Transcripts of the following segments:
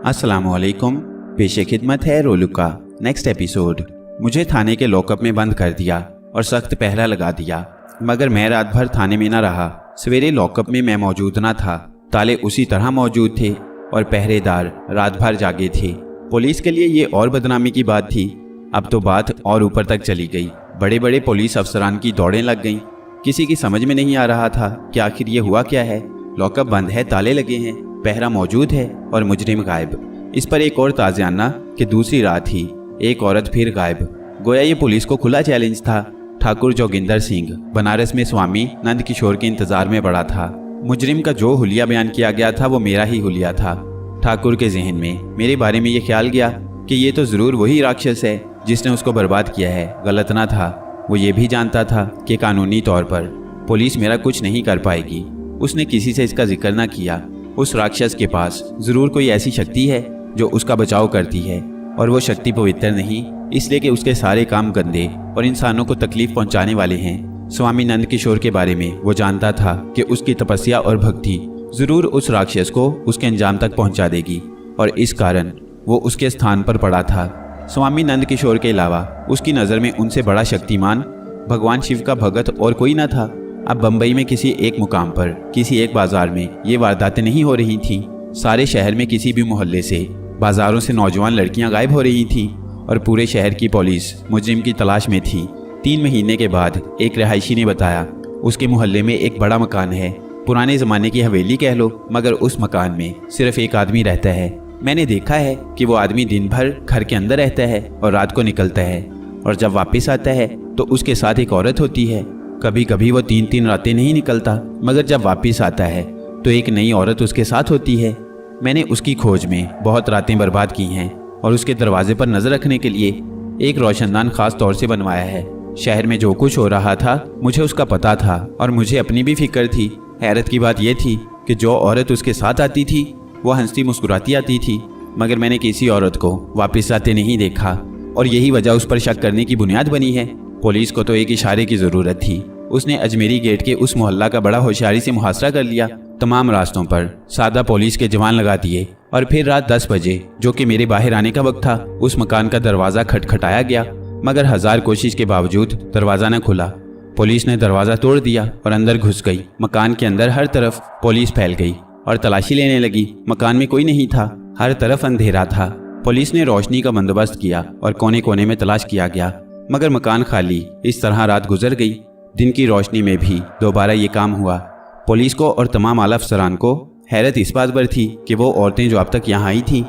अस्सलामुअलैकुम। पेशे खिदमत है रोलू का नेक्स्ट एपिसोड। मुझे थाने के लॉकअप में बंद कर दिया और सख्त पहरा लगा दिया, मगर मैं रात भर थाने में न रहा। सवेरे लॉकअप में मैं मौजूद न था, ताले उसी तरह मौजूद थे और पहरेदार रात भर जागे थे। पुलिस के लिए ये और बदनामी की बात थी। अब तो बात और ऊपर तक चली गई। बड़े बड़े पुलिस अफसरान की दौड़ें लग गईं। किसी की समझ में नहीं आ रहा था कि आखिर ये हुआ क्या है। लॉकअप बंद है, ताले लगे हैं, पहरा मौजूद है और मुजरिम गायब। इस पर एक और ताज़ियाना कि दूसरी रात ही एक औरत फिर गायब। गोया ये पुलिस को खुला चैलेंज था। ठाकुर जोगिंदर सिंह बनारस में स्वामी नंद किशोर के इंतजार में पड़ा था। मुजरिम का जो हुलिया बयान किया गया था वो मेरा ही हुलिया था। ठाकुर के जहन में मेरे बारे में ये ख्याल गया कि ये तो ज़रूर वही राक्षस है जिसने उसको बर्बाद किया है। गलत ना था। वो ये भी जानता था कि कानूनी तौर पर पुलिस मेरा कुछ नहीं कर पाएगी। उसने किसी से इसका जिक्र ना किया। उस राक्षस के पास ज़रूर कोई ऐसी शक्ति है जो उसका बचाव करती है, और वो शक्ति पवित्र नहीं, इसलिए कि उसके सारे काम गंदे और इंसानों को तकलीफ पहुंचाने वाले हैं। स्वामी नंद किशोर के बारे में वो जानता था कि उसकी तपस्या और भक्ति ज़रूर उस राक्षस को उसके अंजाम तक पहुंचा देगी, और इस कारण वो उसके स्थान पर पड़ा था। स्वामी नंद किशोर के अलावा उसकी नज़र में उनसे बड़ा शक्तिमान भगवान शिव का भगत और कोई न था। अब बम्बई में किसी एक मुकाम पर, किसी एक बाजार में ये वारदातें नहीं हो रही थीं। सारे शहर में किसी भी मोहल्ले से, बाजारों से नौजवान लड़कियां गायब हो रही थीं और पूरे शहर की पुलिस मुजरिम की तलाश में थी। 3 महीने के बाद एक रिहायशी ने बताया उसके मोहल्ले में एक बड़ा मकान है, पुराने ज़माने की हवेली कह लो, मगर उस मकान में सिर्फ एक आदमी रहता है। मैंने देखा है कि वो आदमी दिन भर घर के अंदर रहता है और रात को निकलता है, और जब वापस आता है तो उसके साथ एक औरत होती है। कभी कभी वो 3-3 रातें नहीं निकलता, मगर जब वापस आता है तो एक नई औरत उसके साथ होती है। मैंने उसकी खोज में बहुत रातें बर्बाद की हैं और उसके दरवाजे पर नज़र रखने के लिए एक रोशनदान खास तौर से बनवाया है। शहर में जो कुछ हो रहा था मुझे उसका पता था और मुझे अपनी भी फिक्र थी। हैरत की बात यह थी कि जो औरत उसके साथ आती थी वो हंसती मुस्कुराती आती थी, मगर मैंने किसी औरत को वापस आते नहीं देखा, और यही वजह उस पर शक करने की बुनियाद बनी है। पुलिस को तो एक इशारे की ज़रूरत थी। उसने अजमेरी गेट के उस मोहल्ला का बड़ा होशियारी से मुहासरा कर लिया। तमाम रास्तों पर सादा पुलिस के जवान लगा दिए, और फिर रात 10 बजे, जो कि मेरे बाहर आने का वक्त था, उस मकान का दरवाज़ा खटखटाया गया, मगर 1000 कोशिश के बावजूद दरवाज़ा न खुला। पुलिस ने दरवाज़ा तोड़ दिया और अंदर घुस गई। मकान के अंदर हर तरफ पुलिस फैल गई और तलाशी लेने लगी। मकान में कोई नहीं था, हर तरफ अंधेरा था। पुलिस ने रोशनी का बंदोबस्त किया और कोने कोने में तलाश किया गया, मगर मकान खाली। इस तरह रात गुजर गई। दिन की रोशनी में भी दोबारा ये काम हुआ। पुलिस को और तमाम आला अफसरान को हैरत इस बात पर थी कि वो औरतें जो अब तक यहाँ आई थीं,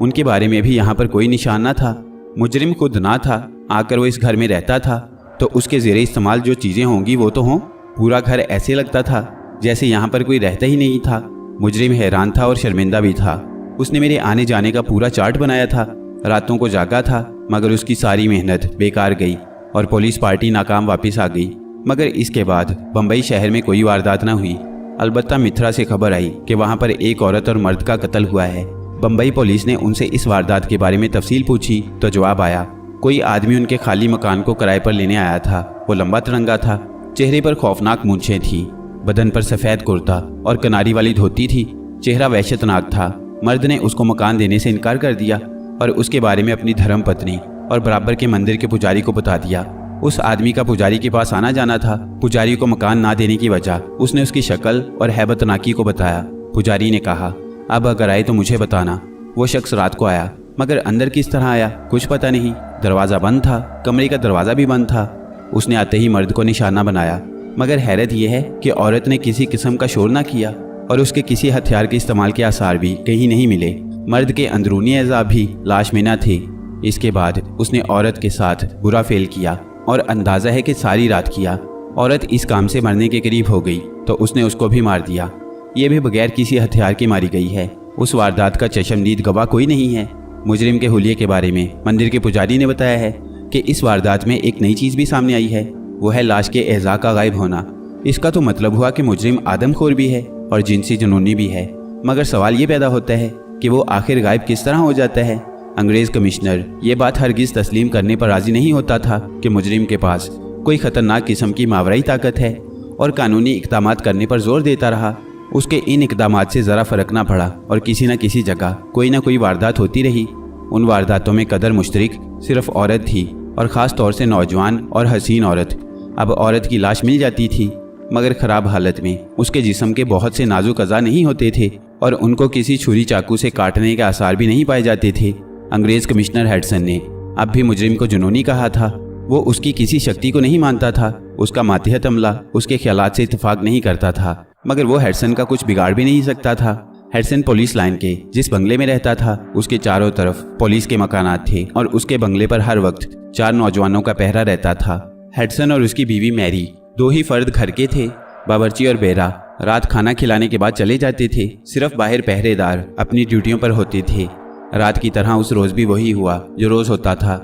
उनके बारे में भी यहाँ पर कोई निशान न था। मुजरिम खुद ना था, आकर वो इस घर में रहता था तो उसके ज़ेरे इस्तेमाल जो चीज़ें होंगी वो तो हों। पूरा घर ऐसे लगता था जैसे यहाँ पर कोई रहता ही नहीं था। मुजरिम हैरान था और शर्मिंदा भी था। उसने मेरे आने जाने का पूरा चार्ट बनाया था। रातों को जागा था, मगर उसकी सारी मेहनत बेकार गई और पुलिस पार्टी नाकाम वापस आ गई। मगर इसके बाद बम्बई शहर में कोई वारदात न हुई। अलबत्ता मित्रा से खबर आई कि वहाँ पर एक औरत और मर्द का कत्ल हुआ है। बम्बई पुलिस ने उनसे इस वारदात के बारे में तफसील पूछी तो जवाब आया, कोई आदमी उनके खाली मकान को किराए पर लेने आया था। वो लंबा तिरंगा था, चेहरे पर खौफनाक मूंछें थी, बदन पर सफ़ेद कुर्ता और कनारी वाली धोती थी। चेहरा वहशतनाक था। मर्द ने उसको मकान देने से इनकार कर दिया और उसके बारे में अपनी धर्मपत्नी और बराबर के मंदिर के पुजारी को बता दिया। उस आदमी का पुजारी के पास आना जाना था। पुजारी को मकान ना देने की वजह उसने उसकी शक्ल और हैबतनाकी को बताया। पुजारी ने कहा, अब अगर आए तो मुझे बताना। वो शख्स रात को आया, मगर अंदर किस तरह आया कुछ पता नहीं। दरवाज़ा बंद था, कमरे का दरवाज़ा भी बंद था। उसने आते ही मर्द को निशाना बनाया, मगर हैरत यह है कि औरत ने किसी किस्म का शोर ना किया और उसके किसी हथियार के इस्तेमाल के आसार भी कहीं नहीं मिले। मर्द के अंदरूनी एज़ा भी लाश में न थे। इसके बाद उसने औरत के साथ बुरा फेल किया और अंदाज़ा है कि सारी रात किया। औरत इस काम से मरने के करीब हो गई तो उसने उसको भी मार दिया। ये भी बगैर किसी हथियार के मारी गई है। उस वारदात का चशमदीद गवाह कोई नहीं है। मुजरिम के हुलिये के बारे में मंदिर के पुजारी ने बताया है कि इस वारदात में एक नई चीज़ भी सामने आई है, वो है लाश के एज़ा का गायब होना। इसका तो मतलब हुआ कि मुजरिम आदमखोर भी है और जिनसी जुनूनी भी है, मगर सवाल ये पैदा होता है कि वो आखिर गायब किस तरह हो जाता है। अंग्रेज़ कमिश्नर ये बात हरगिज़ तस्लीम करने पर राज़ी नहीं होता था कि मुजरिम के पास कोई ख़तरनाक किस्म की मावराई ताकत है, और कानूनी इक़दामात करने पर जोर देता रहा। उसके इन इकदामात से ज़रा फर्क ना पड़ा और किसी न किसी जगह कोई ना कोई वारदात होती रही। उन वारदातों में कदर मुश्तरिक सिर्फ औरत थी और ख़ास तौर से नौजवान और हसीन औरत। अब औरत की लाश मिल जाती थी मगर ख़राब हालत में। उसके जिस्म के बहुत से नाजुक अज़ा नहीं होते थे और उनको किसी छुरी चाकू से काटने के आसार भी नहीं पाए जाते थे। अंग्रेज़ कमिश्नर हेडसन ने अब भी मुजरिम को जुनूनी कहा था। वो उसकी किसी शक्ति को नहीं मानता था। उसका मातहत अमला उसके ख्यालात से इत्तेफाक नहीं करता था मगर वो हेडसन का कुछ बिगाड़ भी नहीं सकता था। हेडसन पुलिस लाइन के जिस बंगले में रहता था उसके चारों तरफ पुलिस के मकानात थे और उसके बंगले पर हर वक्त 4 नौजवानों का पहरा रहता था। हेडसन और उसकी बीवी मैरी 2 ही फर्द घर के थे। बावर्ची और बेरा रात खाना खिलाने के बाद चले जाते थे। सिर्फ बाहर पहरेदार अपनी ड्यूटियों पर होते थे। रात की तरह उस रोज़ भी वही हुआ जो रोज़ होता था।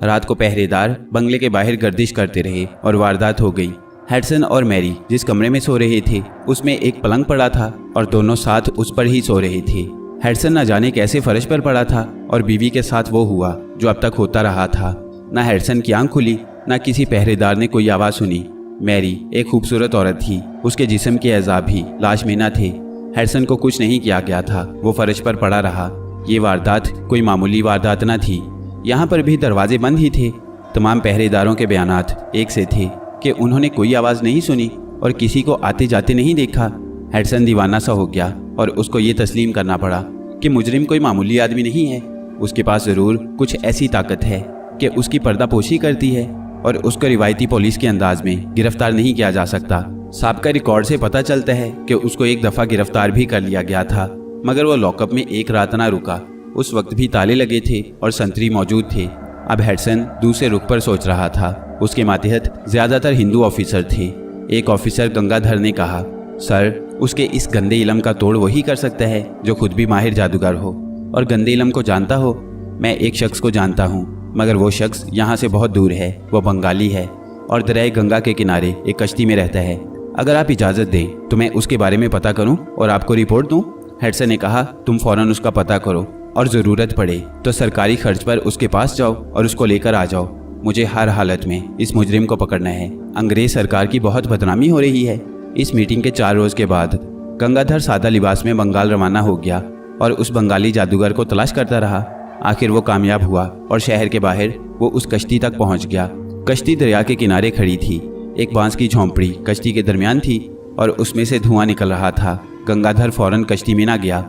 रात को पहरेदार बंगले के बाहर गर्दिश करते रहे और वारदात हो गई। हेडसन और मैरी जिस कमरे में सो रहे थे उसमें एक पलंग पड़ा था और दोनों साथ उस पर ही सो रहे थे। हेडसन न जाने कैसे फर्श पर पड़ा था और बीवी के साथ वो हुआ जो अब तक होता रहा था। न हेडसन की आंख खुली न किसी पहरेदार ने कोई आवाज़ सुनी। मैरी एक खूबसूरत औरत थी। उसके जिस्म के अज़ा भी लाश में न थे। हेडसन को कुछ नहीं किया गया था। वो फर्श पर पड़ा रहा। ये वारदात कोई मामूली वारदात न थी। यहाँ पर भी दरवाजे बंद ही थे। तमाम पहरेदारों के बयानात एक से थे कि उन्होंने कोई आवाज़ नहीं सुनी और किसी को आते जाते नहीं देखा। हेडसन दीवाना सा हो गया और उसको ये तस्लीम करना पड़ा कि मुजरिम कोई मामूली आदमी नहीं है। उसके पास ज़रूर कुछ ऐसी ताकत है कि उसकी पर्दापोशी करती है और उसको रिवायती पुलिस के अंदाज में गिरफ्तार नहीं किया जा सकता। साबिका रिकॉर्ड से पता चलता है कि उसको एक दफ़ा गिरफ्तार भी कर लिया गया था मगर वो लॉकअप में एक रात ना रुका। उस वक्त भी ताले लगे थे और संतरी मौजूद थे। अब हेडसन दूसरे रुख पर सोच रहा था। उसके मातहत ज़्यादातर हिंदू ऑफिसर थे। एक ऑफिसर गंगाधर ने कहा, सर, उसके इस गंदे इलम का तोड़ वही कर सकता है जो खुद भी माहिर जादूगर हो और गंदे इलम को जानता हो। मैं एक शख्स को जानता हूँ मगर वो शख्स यहाँ से बहुत दूर है। वो बंगाली है और दरियाए गंगा के किनारे एक कश्ती में रहता है। अगर आप इजाज़त दें तो मैं उसके बारे में पता करूँ और आपको रिपोर्ट दूँ। हेडसन ने कहा, तुम फ़ौरन उसका पता करो और ज़रूरत पड़े तो सरकारी खर्च पर उसके पास जाओ और उसको लेकर आ जाओ। मुझे हर हालत में इस मुजरिम को पकड़ना है। अंग्रेज़ सरकार की बहुत बदनामी हो रही है। इस मीटिंग के 4 रोज़ के बाद गंगाधर सादा लिबास में बंगाल रवाना हो गया और उस बंगाली जादूगर को तलाश करता रहा। आखिर वो कामयाब हुआ और शहर के बाहर वो उस कश्ती तक पहुंच गया। कश्ती दरिया के किनारे खड़ी थी। एक बांस की झोंपड़ी कश्ती के दरमियान थी और उसमें से धुआं निकल रहा था। गंगाधर फौरन कश्ती में ना गया,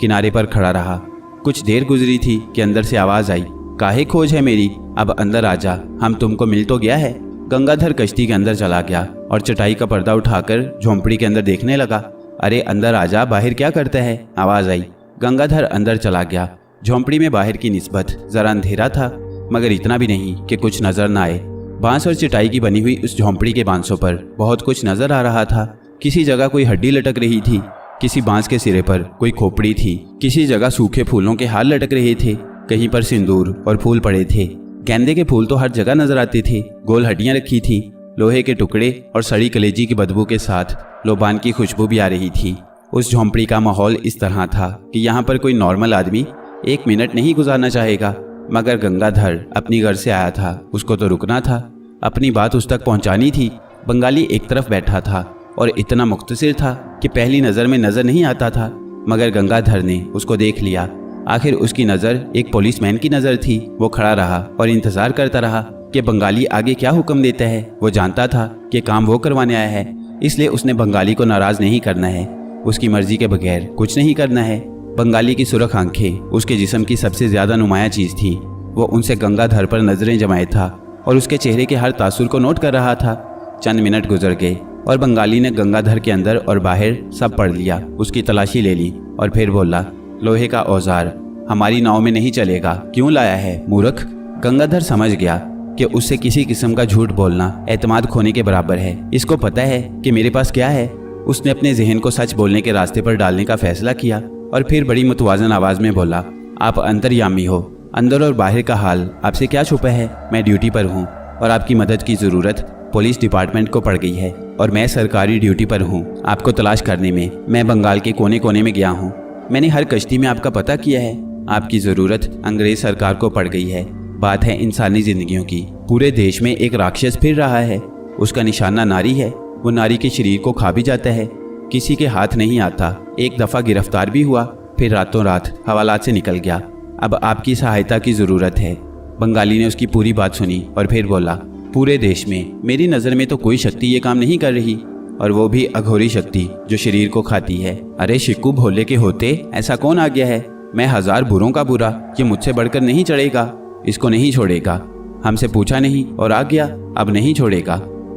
किनारे पर खड़ा रहा। कुछ देर गुजरी थी कि अंदर से आवाज़ आई, काहे खोज है मेरी, अब अंदर आ जा, हम तुमको मिल तो गया है। गंगाधर कश्ती के अंदर चला गया और चटाई का पर्दा उठाकर झोंपड़ी के अंदर देखने लगा। अरे अंदर आ जा, बाहर क्या करता है, आवाज़ आई। गंगाधर अंदर चला गया। झोंपड़ी में बाहर की निस्बत ज़रा अंधेरा था मगर इतना भी नहीं कि कुछ नज़र ना आए। बांस और चटाई की बनी हुई उस झोंपड़ी के बांसों पर बहुत कुछ नज़र आ रहा था। किसी जगह कोई हड्डी लटक रही थी, किसी बांस के सिरे पर कोई खोपड़ी थी, किसी जगह सूखे फूलों के हार लटक रहे थे, कहीं पर सिंदूर और फूल पड़े थे। गेंदे के फूल तो हर जगह नजर आते थे। गोल हड्डियां रखी थी, लोहे के टुकड़े और सड़ी कलेजी की बदबू के साथ लोबान की खुशबू भी आ रही थी। उस झोंपड़ी का माहौल इस तरह था कि यहाँ पर कोई नॉर्मल आदमी 1 मिनट नहीं गुजारना चाहेगा मगर गंगाधर अपनी घर से आया था, उसको तो रुकना था, अपनी बात उस तक पहुँचानी थी। बंगाली एक तरफ बैठा था और इतना मुख्तसिर था कि पहली नज़र में नज़र नहीं आता था मगर गंगाधर ने उसको देख लिया। आखिर उसकी नज़र एक पुलिसमैन की नज़र थी। वो खड़ा रहा और इंतज़ार करता रहा कि बंगाली आगे क्या हुक्म देता है। वो जानता था कि काम वो करवाने आया है, इसलिए उसने बंगाली को नाराज़ नहीं करना है। उसकी मर्जी के बगैर कुछ नहीं करना है। बंगाली की सुर्ख आंखें उसके जिस्म की सबसे ज़्यादा नुमाया चीज़ थी। वो उनसे गंगाधर पर नज़रें जमाए था और उसके चेहरे के हर तासुर को नोट कर रहा था। चंद मिनट गुजर गए और बंगाली ने गंगाधर के अंदर और बाहर सब पढ़ लिया। उसकी तलाशी ले ली और फिर बोला, लोहे का औजार हमारी नाव में नहीं चलेगा, क्यों लाया है मूर्ख। गंगाधर समझ गया कि उससे किसी किस्म का झूठ बोलना एतमाद खोने के बराबर है। इसको पता है कि मेरे पास क्या है। उसने अपने जहन को सच बोलने के रास्ते पर डालने का फैसला किया और फिर बड़ी मुतवाज़न आवाज़ में बोला, आप अंतर्यामी हो, अंदर और बाहर का हाल आपसे क्या छुपा है। मैं ड्यूटी पर हूँ और आपकी मदद की ज़रूरत पुलिस डिपार्टमेंट को पड़ गई है और मैं सरकारी ड्यूटी पर हूँ। आपको तलाश करने में मैं बंगाल के कोने कोने में गया हूँ। मैंने हर कश्ती में आपका पता किया है। आपकी ज़रूरत अंग्रेज़ सरकार को पड़ गई है। बात है इंसानी ज़िंदगियों की। पूरे देश में एक राक्षस फिर रहा है। उसका निशाना नारी है। वो नारी के शरीर को खा भी जाता है। किसी के हाथ नहीं आता। एक दफ़ा गिरफ्तार भी हुआ, फिर रातों रात हवालात से निकल गया। अब आपकी सहायता की ज़रूरत है। बंगाली ने उसकी पूरी बात सुनी और फिर बोला, पूरे देश में मेरी नज़र में तो कोई शक्ति ये काम नहीं कर रही, और वो भी अघोरी शक्ति जो शरीर को खाती है। अरे शिक्कू भोले के होते ऐसा कौन आ गया है? मैं 1000 बुरों का बुरा, ये मुझसे बढ़कर नहीं चढ़ेगा, इसको नहीं छोड़ेगा। हमसे पूछा नहीं और आ गया, अब नहीं छोड़ेगा।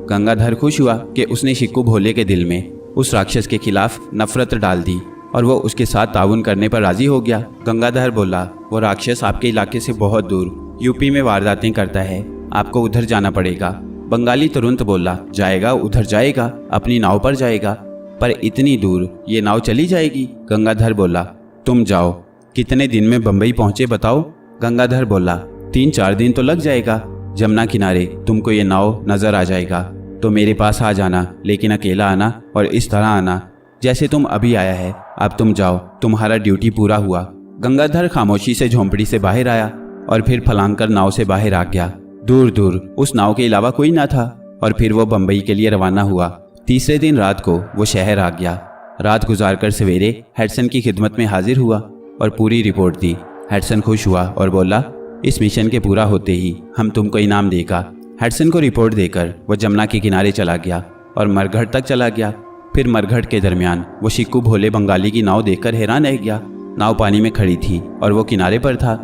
गंगाधर खुश हुआ कि उसने शिक्कू भोले के दिल में उस राक्षस के खिलाफ नफरत डाल दी और वो उसके साथ ताउन करने पर राजी हो गया। गंगाधर बोला, वो राक्षस आपके इलाके से बहुत दूर यूपी में वारदातें करता है, आपको उधर जाना पड़ेगा। बंगाली तुरंत बोला, जाएगा, उधर जाएगा, अपनी नाव पर जाएगा, पर इतनी दूर ये नाव चली जाएगी? गंगाधर बोला, तुम जाओ। कितने दिन में बंबई पहुंचे बताओ? गंगाधर बोला, 3-4 दिन तो लग जाएगा। जमुना किनारे तुमको ये नाव नजर आ जाएगा तो मेरे पास आ जाना, लेकिन अकेला आना और इस तरह आना जैसे तुम अभी आया है। अब तुम जाओ, तुम्हारा ड्यूटी पूरा हुआ। गंगाधर खामोशी से झोंपड़ी से बाहर आया और फिर फलांग कर नाव से बाहर आ गया। दूर दूर उस नाव के अलावा कोई ना था और फिर वो बंबई के लिए रवाना हुआ। तीसरे दिन रात को वो शहर आ गया। रात गुजारकर सवेरे हेडसन की खिदमत में हाजिर हुआ और पूरी रिपोर्ट दी। हेडसन खुश हुआ और बोला, इस मिशन के पूरा होते ही हम तुमको इनाम देगा। हेडसन को रिपोर्ट देकर वो जमुना के किनारे चला गया और मरघट तक चला गया। फिर मरघट के दरमियान वो शिक्कू भोले बंगाली की नाव देखकर हैरान रह गया। नाव पानी में खड़ी थी और वो किनारे पर था,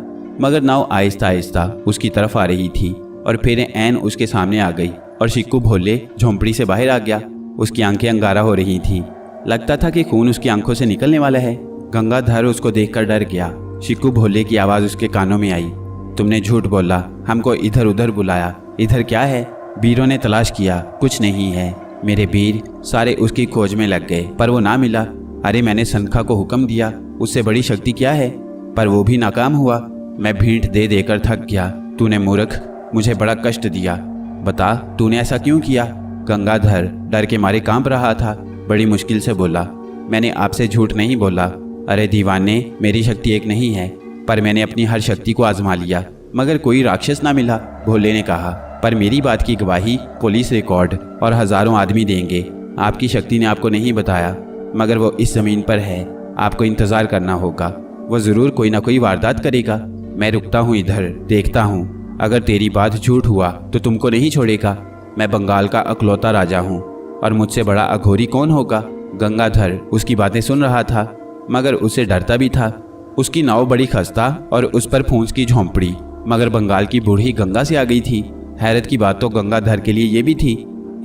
मगर नाव आहिस्ता आहिस्ता उसकी तरफ आ रही थी और फिर ऐन उसके सामने आ गई और शिक्कू भोले झोंपड़ी से बाहर आ गया। उसकी आंखें अंगारा हो रही थीं, लगता था कि खून उसकी आंखों से निकलने वाला है। गंगाधर उसको देखकर डर गया। शिक्कू भोले की आवाज़ उसके कानों में आई, तुमने झूठ बोला, हमको इधर उधर बुलाया। इधर क्या है? वीरों ने तलाश किया, कुछ नहीं है। मेरे वीर सारे उसकी खोज में लग गए, पर वो ना मिला। अरे मैंने सनखा को हुक्म दिया, उससे बड़ी शक्ति क्या है, पर वो भी नाकाम हुआ। मैं भींट दे देकर थक गया। तूने मूर्ख मुझे बड़ा कष्ट दिया। बता तूने ऐसा क्यों किया? गंगाधर डर के मारे कांप रहा था। बड़ी मुश्किल से बोला, मैंने आपसे झूठ नहीं बोला। अरे दीवाने, मेरी शक्ति एक नहीं है, पर मैंने अपनी हर शक्ति को आजमा लिया, मगर कोई राक्षस ना मिला। भोले ने कहा, पर मेरी बात की गवाही पुलिस रिकॉर्ड और हजारों आदमी देंगे। आपकी शक्ति ने आपको नहीं बताया, मगर वो इस जमीन पर है, आपको इंतजार करना होगा। वो जरूर कोई ना कोई वारदात करेगा। मैं रुकता हूँ इधर, देखता हूँ। अगर तेरी बात झूठ हुआ तो तुमको नहीं छोड़ेगा। मैं बंगाल का अकलौता राजा हूँ और मुझसे बड़ा अघोरी कौन होगा? गंगाधर उसकी बातें सुन रहा था, मगर उससे डरता भी था। उसकी नाव बड़ी खस्ता और उस पर फूंस की झोंपड़ी, मगर बंगाल की बूढ़ी गंगा से आ गई थी। हैरत की बात तो गंगाधर के लिए ये भी थी,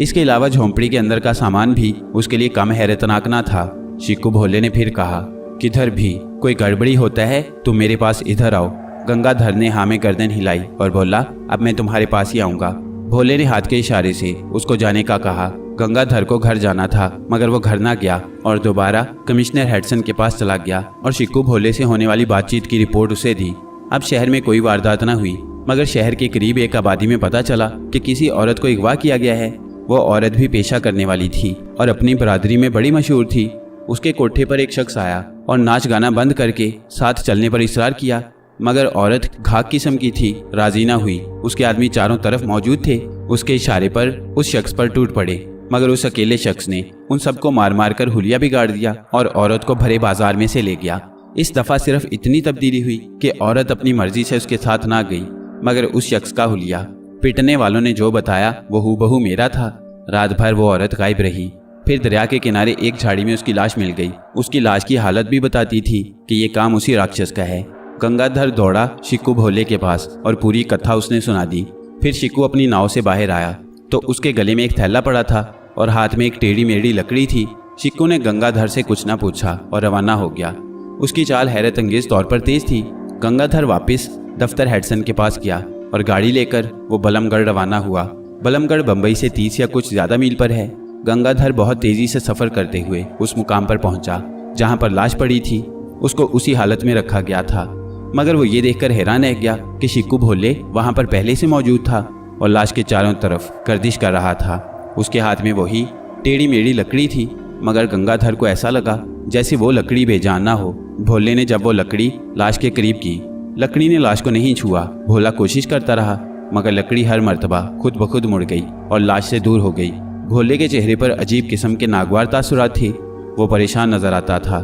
इसके अलावा झोंपड़ी के अंदर का सामान भी उसके लिए कम हैरतनाक ना था। शिक्कू भोले ने फिर कहा, किधर भी कोई गड़बड़ी होता है तो मेरे पास इधर आओ। गंगाधर ने हाँ में गर्दन हिलाई और बोला, अब मैं तुम्हारे पास ही आऊँगा। भोले ने हाथ के इशारे से उसको जाने का कहा। गंगाधर को घर जाना था, मगर वो घर ना गया और दोबारा कमिश्नर हेडसन के पास चला गया और शिक्कू भोले से होने वाली बातचीत की रिपोर्ट उसे दी। अब शहर में कोई वारदात न हुई, मगर शहर के करीब एक आबादी में पता चला कि किसी औरत को अगवा किया गया है। वो औरत भी पेशा करने वाली थी और अपनी बरादरी में बड़ी मशहूर थी। उसके कोठे पर एक शख्स आया और नाच गाना बंद करके साथ चलने पर इसरार किया, मगर औरत घाक किस्म की थी, राजी ना हुई। उसके आदमी चारों तरफ मौजूद थे, उसके इशारे पर उस शख्स पर टूट पड़े, मगर उस अकेले शख्स ने उन सबको मार मार कर हुलिया बिगाड़ दिया और औरत को भरे बाजार में से ले गया। इस दफा सिर्फ इतनी तब्दीली हुई कि औरत अपनी मर्जी से उसके साथ ना गई, मगर उस शख्स का हुलिया पिटने वालों ने जो बताया वो हूबहू मेरा था। रात भर वो औरत गायब रही। फिर दरिया के किनारे एक झाड़ी में उसकी लाश मिल गई। उसकी लाश की हालत भी बताती थी कि ये काम उसी राक्षस का है। गंगाधर दौड़ा शिक्कू भोले के पास और पूरी कथा उसने सुना दी। फिर शिक्कू अपनी नाव से बाहर आया तो उसके गले में एक थैला पड़ा था और हाथ में एक टेढ़ी मेढ़ी लकड़ी थी। शिक्कू ने गंगाधर से कुछ ना पूछा और रवाना हो गया। उसकी चाल हैरत अंगेज तौर पर तेज थी। गंगाधर वापस दफ्तर हेडसन के पास गया और गाड़ी लेकर वो बलमगढ़ रवाना हुआ। बलमगढ़ बंबई से 30 या कुछ ज़्यादा मील पर है। गंगाधर बहुत तेज़ी से सफ़र करते हुए उस मुकाम पर पहुंचा जहां पर लाश पड़ी थी। उसको उसी हालत में रखा गया था, मगर वो ये देखकर हैरान रह गया कि शिक्कू भोले वहां पर पहले से मौजूद था और लाश के चारों तरफ गर्दिश कर रहा था। उसके हाथ में वही टेढ़ी मेढ़ी लकड़ी थी, मगर गंगाधर को ऐसा लगा जैसे वो लकड़ी बेजान ना हो। भोले ने जब वो लकड़ी लाश के करीब की, लकड़ी ने लाश को नहीं छुआ। भोला कोशिश करता रहा, मगर लकड़ी हर मर्तबा खुद ब खुद मुड़ गई और लाश से दूर हो गई। भोले के चेहरे पर अजीब किस्म के नागवार तासुरात थे। वो परेशान नजर आता था।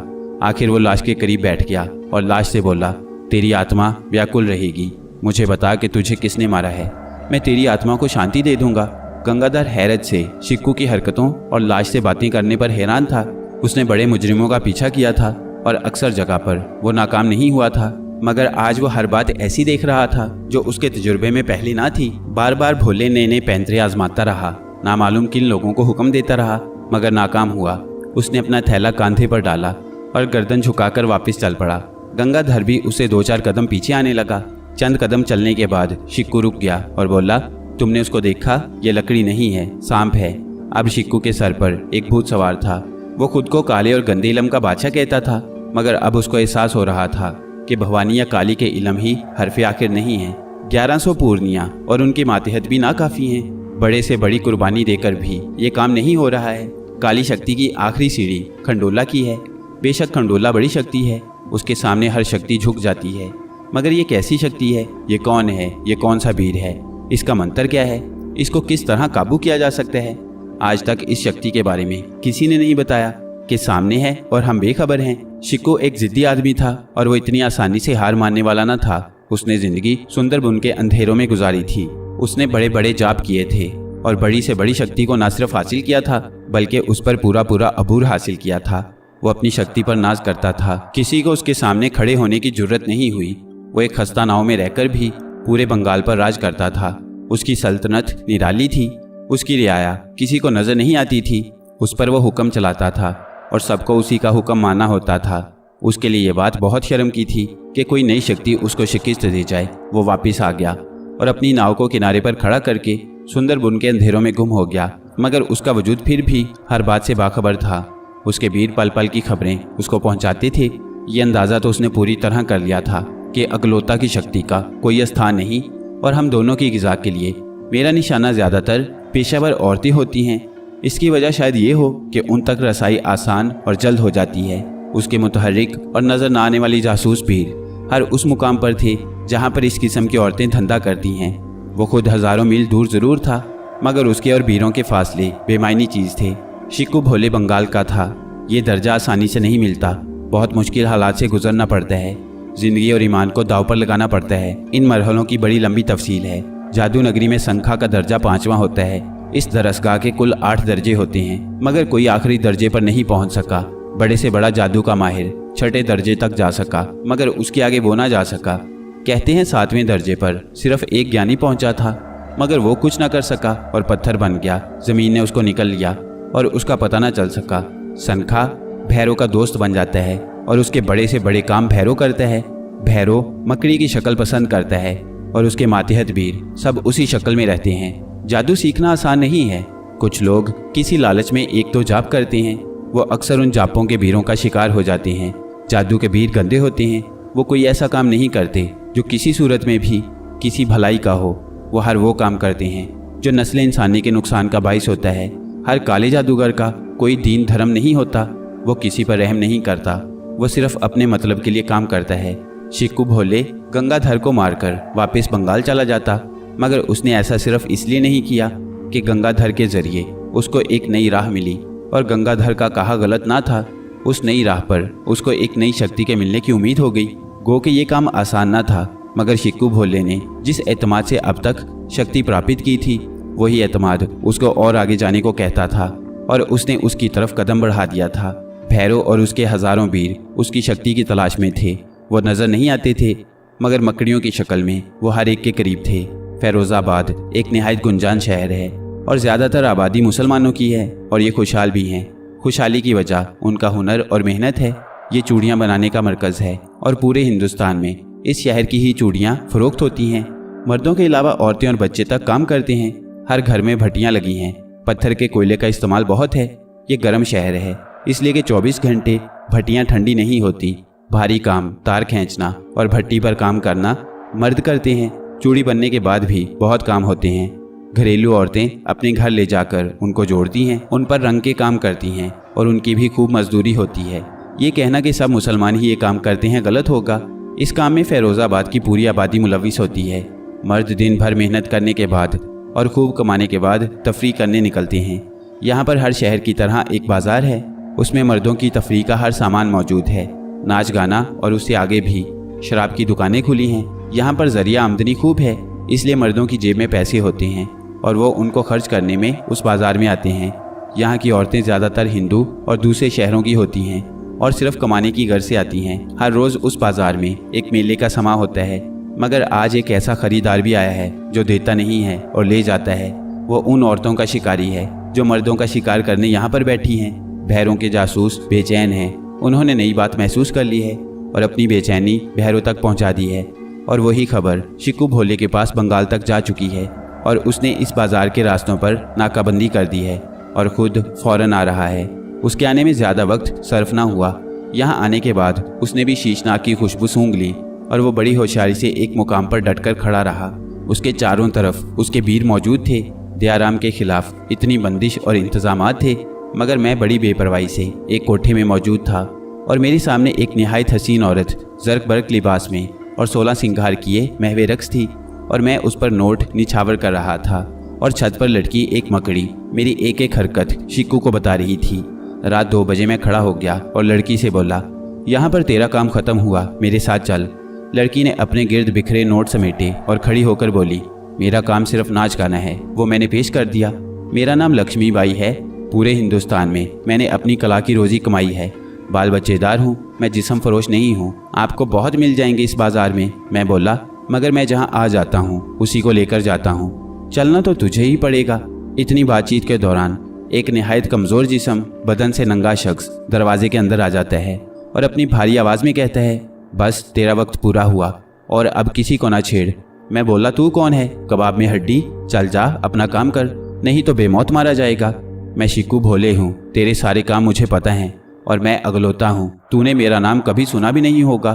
आखिर वो लाश के करीब बैठ गया और लाश से बोला, तेरी आत्मा व्याकुल रहेगी, मुझे बता कि तुझे किसने मारा है, मैं तेरी आत्मा को शांति दे दूंगा। गंगाधर हैरत से शिक्कू की हरकतों और लाश से बातें करने पर हैरान था। उसने बड़े मुजरिमों का पीछा किया था और अक्सर जगह पर वो नाकाम नहीं हुआ था, मगर आज वो हर बात ऐसी देख रहा था जो उसके तजुर्बे में पहले ना थी। बार बार भोले नए नए पैंतरे आजमाता रहा, नामालूम किन लोगों को हुक्म देता रहा, मगर नाकाम हुआ। उसने अपना थैला कांधे पर डाला और गर्दन झुकाकर वापस चल पड़ा। गंगाधर भी उसे 2-4 कदम पीछे आने लगा। चंद कदम चलने के बाद शिक्कू रुक गया और बोला, तुमने उसको देखा? ये लकड़ी नहीं है, सांप है। अब शिक्कू के सर पर एक भूत सवार था। वो खुद को काले और गंदे इलम का बादशाह कहता था, मगर अब उसको एहसास हो रहा था कि भवानी या काली के इलम ही हरफ आखिर नहीं है। 1100 पूर्णियाँ और उनके मातहत भी ना काफ़ी हैं। बड़े से बड़ी कुर्बानी देकर भी ये काम नहीं हो रहा है। काली शक्ति की आखिरी सीढ़ी खंडोला की है। बेशक खंडोला बड़ी शक्ति है, उसके सामने हर शक्ति झुक जाती है, मगर ये कैसी शक्ति है? ये कौन है? ये कौन सा वीर है? इसका मंत्र क्या है? इसको किस तरह काबू किया जा सकता है? आज तक इस शक्ति के बारे में किसी ने नहीं बताया कि सामने है और हम बेखबर हैं। शिक्कू एक जिद्दी आदमी था और वो इतनी आसानी से हार मानने वाला न था। उसने जिंदगी सुंदरबन के अंधेरों में गुजारी थी। उसने बड़े बड़े जाप किए थे और बड़ी से बड़ी शक्ति को न सिर्फ हासिल किया था बल्कि उस पर पूरा पूरा अबूर हासिल किया था। वो अपनी शक्ति पर नाज करता था। किसी को उसके सामने खड़े होने की जरूरत नहीं हुई। वो एक खस्ता नाव में रहकर भी पूरे बंगाल पर राज करता था। उसकी सल्तनत निराली थी। उसकी रियाया किसी को नजर नहीं आती थी। उस पर वो हुक्म चलाता था और सबको उसी का हुक्म मानना होता था। उसके लिए ये बात बहुत शर्म की थी कि कोई नई शक्ति उसको शिकस्त दे जाए। वो वापस आ गया और अपनी नाव को किनारे पर खड़ा करके सुंदरबन के अंधेरों में गुम हो गया, मगर उसका वजूद फिर भी हर बात से बाखबर था। उसके वीर पल पल की खबरें उसको पहुंचाते थे। ये अंदाज़ा तो उसने पूरी तरह कर लिया था कि अकलौता की शक्ति का कोई स्थान नहीं और हम दोनों की गिज़ा के लिए मेरा निशाना ज़्यादातर पेशावर औरतें होती हैं। इसकी वजह शायद ये हो कि उन तक रसाई आसान और जल्द हो जाती है। उसके मुतहर्रिक और नज़र न आने वाली जासूस भीड़ हर उस मुकाम पर थे जहाँ पर इस किस्म की औरतें धंधा करती हैं। वो खुद हज़ारों मील दूर ज़रूर था, मगर उसके और भीड़ों के फासले बेमायनी चीज़ थे। शिक्कू भोले बंगाल का था। ये दर्जा आसानी से नहीं मिलता। बहुत मुश्किल हालात से गुजरना पड़ता है। ज़िंदगी और ईमान को दाव पर लगाना पड़ता है। इन मरहलों की बड़ी लंबी तफसील है। जादू नगरी में संखा का दर्जा 5वां होता है। इस दरसगाह के कुल 8 दर्जे होते हैं, मगर कोई आखिरी दर्जे पर नहीं पहुंच सका। बड़े से बड़ा जादू का माहिर 6ठे दर्जे तक जा सका, मगर उसके आगे वो ना जा सका। कहते हैं 7वें दर्जे पर सिर्फ एक ज्ञानी पहुंचा था, मगर वो कुछ ना कर सका और पत्थर बन गया। जमीन ने उसको निकल लिया और उसका पता ना चल सका। संखा भैरव का दोस्त बन जाता है और उसके बड़े से बड़े काम भैरव करता है। भैरव मकड़ी की शक्ल पसंद करता है और उसके मातहत वीर सब उसी शक्ल में रहते हैं। जादू सीखना आसान नहीं है। कुछ लोग किसी लालच में 1-2 जाप करते हैं। वो अक्सर उन जापों के वीरों का शिकार हो जाते हैं। जादू के वीर गंदे होते हैं। वो कोई ऐसा काम नहीं करते जो किसी सूरत में भी किसी भलाई का हो। वो हर वो काम करते हैं जो नस्ल इंसानी के नुकसान का बाइस होता है। हर काले जादूगर का कोई दीन धर्म नहीं होता। वो किसी पर रहम नहीं करता। वो सिर्फ अपने मतलब के लिए काम करता है। शिक्कू भोले गंगाधर को मारकर वापस बंगाल चला जाता, मगर उसने ऐसा सिर्फ इसलिए नहीं किया कि गंगाधर के जरिए उसको एक नई राह मिली, और गंगाधर का कहा गलत ना था। उस नई राह पर उसको एक नई शक्ति के मिलने की उम्मीद हो गई। गो कि ये काम आसान ना था, मगर शिक्कू भोले ने जिस एतमाद से अब तक शक्ति प्राप्त की थी, वही एतमाद उसको और आगे जाने को कहता था, और उसने उसकी तरफ कदम बढ़ा दिया था। भैरव और उसके हज़ारों वीर उसकी शक्ति की तलाश में थे। वो नज़र नहीं आते थे, मगर मकड़ियों की शक्ल में वो हर एक के करीब थे। फैरोज़ाबाद एक नहायत गुंजान शहर है और ज़्यादातर आबादी मुसलमानों की है, और ये खुशहाल भी हैं। खुशहाली की वजह उनका हुनर और मेहनत है। ये चूड़ियाँ बनाने का मरकज़ है और पूरे हिंदुस्तान में इस शहर की ही चूड़ियाँ फ़रोख्त होती हैं। मर्दों के अलावा औरतें और बच्चे तक काम करते हैं। हर घर में भट्टियाँ लगी हैं। पत्थर के कोयले का इस्तेमाल बहुत है। ये गर्म शहर है, इसलिए कि 24 घंटे भट्टियाँ ठंडी नहीं होती। भारी काम, तार खींचना और भट्टी पर काम करना मर्द करते हैं। चूड़ी बनने के बाद भी बहुत काम होते हैं। घरेलू औरतें अपने घर ले जाकर उनको जोड़ती हैं, उन पर रंग के काम करती हैं और उनकी भी खूब मजदूरी होती है। ये कहना कि सब मुसलमान ही ये काम करते हैं गलत होगा। इस काम में फैरोज़ाबाद की पूरी आबादी मुलविस होती है। मर्द दिन भर मेहनत करने के बाद और खूब कमाने के बाद तफरीह करने निकलते हैं। यहाँ पर हर शहर की तरह एक बाज़ार है। उसमें मर्दों की तफरीह का हर सामान मौजूद है, नाच गाना और उससे आगे भी शराब की दुकानें खुली हैं। यहाँ पर जरिया आमदनी खूब है, इसलिए मर्दों की जेब में पैसे होते हैं और वो उनको खर्च करने में उस बाज़ार में आते हैं। यहाँ की औरतें ज़्यादातर हिंदू और दूसरे शहरों की होती हैं और सिर्फ कमाने की गर्ज से आती हैं। हर रोज़ उस बाज़ार में एक मेले का समा होता है, मगर आज एक ऐसा ख़रीदार भी आया है जो देता नहीं है और ले जाता है। वो उन औरतों का शिकारी है जो मर्दों का शिकार करने यहाँ पर बैठी हैं। भैरों के जासूस बेचैन हैं, उन्होंने नई बात महसूस कर ली है और अपनी बेचैनी भैरों तक पहुँचा दी है। और वही खबर शिक्कू भोले के पास बंगाल तक जा चुकी है और उसने इस बाज़ार के रास्तों पर नाकाबंदी कर दी है और ख़ुद फ़ौरन आ रहा है। उसके आने में ज़्यादा वक्त सर्फ ना हुआ। यहाँ आने के बाद उसने भी शीशनाक की खुशबू सूंघ ली और वो बड़ी होशियारी से एक मुकाम पर डटकर खड़ा रहा। उसके चारों तरफ उसके वीर मौजूद थे। दयाराम के खिलाफ इतनी बंदिश और इंतजामात थे, मगर मैं बड़ी बेपरवाही से एक कोठे में मौजूद था और मेरे सामने एक निहायत हसीन औरत जर्क बर्क लिबास में और 16 सिंगार किए महवे रक्स थी और मैं उस पर नोट निछावर कर रहा था और छत पर लटकी एक मकड़ी मेरी एक एक हरकत शिक्कू को बता रही थी। रात 2 बजे मैं खड़ा हो गया और लड़की से बोला, यहाँ पर तेरा काम ख़त्म हुआ, मेरे साथ चल। लड़की ने अपने गिर्द बिखरे नोट समेटे और खड़ी होकर बोली, मेरा काम सिर्फ नाच गाना है। वो मैंने पेश कर दिया। मेरा नाम लक्ष्मी बाई है। पूरे हिंदुस्तान में मैंने अपनी कला की रोज़ी कमाई है। बाल बच्चेदार हूँ, मैं जिस्म फरोश नहीं हूँ। आपको बहुत मिल जाएंगे इस बाज़ार में। मैं बोला, मगर मैं जहाँ आ जाता हूँ उसी को लेकर जाता हूँ। चलना तो तुझे ही पड़ेगा। इतनी बातचीत के दौरान एक निहायत कमज़ोर जिस्म, बदन से नंगा शख्स दरवाजे के अंदर आ जाता है और अपनी भारी आवाज़ में कहता है, बस तेरा वक्त पूरा हुआ और अब किसी को ना छेड़। मैं बोला, तू कौन है? कबाब में हड्डी? चल जा, अपना काम कर, नहीं तो बेमौत मारा जाएगा। मैं शिक्कू भोले हूँ, तेरे सारे काम मुझे पता हैं और मैं अगलोता हूँ। तूने मेरा नाम कभी सुना भी नहीं होगा।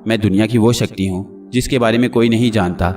मैं दुनिया की वो शक्ति हूँ जिसके बारे में कोई नहीं जानता।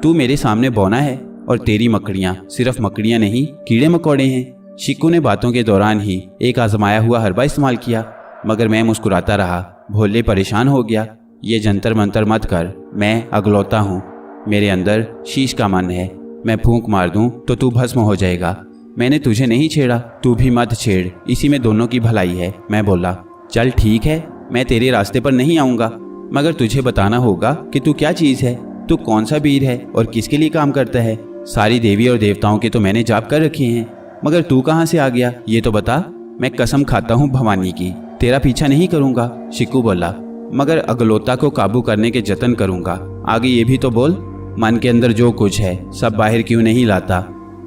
तू मेरे सामने बौना है और तेरी मकड़ियाँ सिर्फ मकड़ियाँ नहीं, कीड़े मकोड़े हैं। शिक्कू ने बातों के दौरान ही एक आजमाया हुआ हरबा इस्तेमाल किया, मगर मैं मुस्कुराता रहा। भोले परेशान हो गया। ये जंतर मंतर मत कर, मैं अगलौता हूँ, मेरे अंदर शीश का मन है। मैं फूंक मार दूँ तो तू भस्म हो जाएगा। मैंने तुझे नहीं छेड़ा, तू भी मत छेड़, इसी में दोनों की भलाई है। मैं बोला, चल ठीक है, मैं तेरे रास्ते पर नहीं आऊँगा, मगर तुझे बताना होगा कि तू क्या चीज़ है, तू कौन सा वीर है और किसके लिए काम करता है। सारी देवी और देवताओं के तो मैंने जाप कर रखे हैं, मगर तू कहाँ से आ गया ये तो बता। मैं कसम खाता हूँ भवानी की, तेरा पीछा नहीं करूँगा। शिक्कू बोला, मगर अगलोता को काबू करने के जतन करूँगा। आगे ये भी तो बोल, मन के अंदर जो कुछ है सब बाहर क्यों नहीं लाता।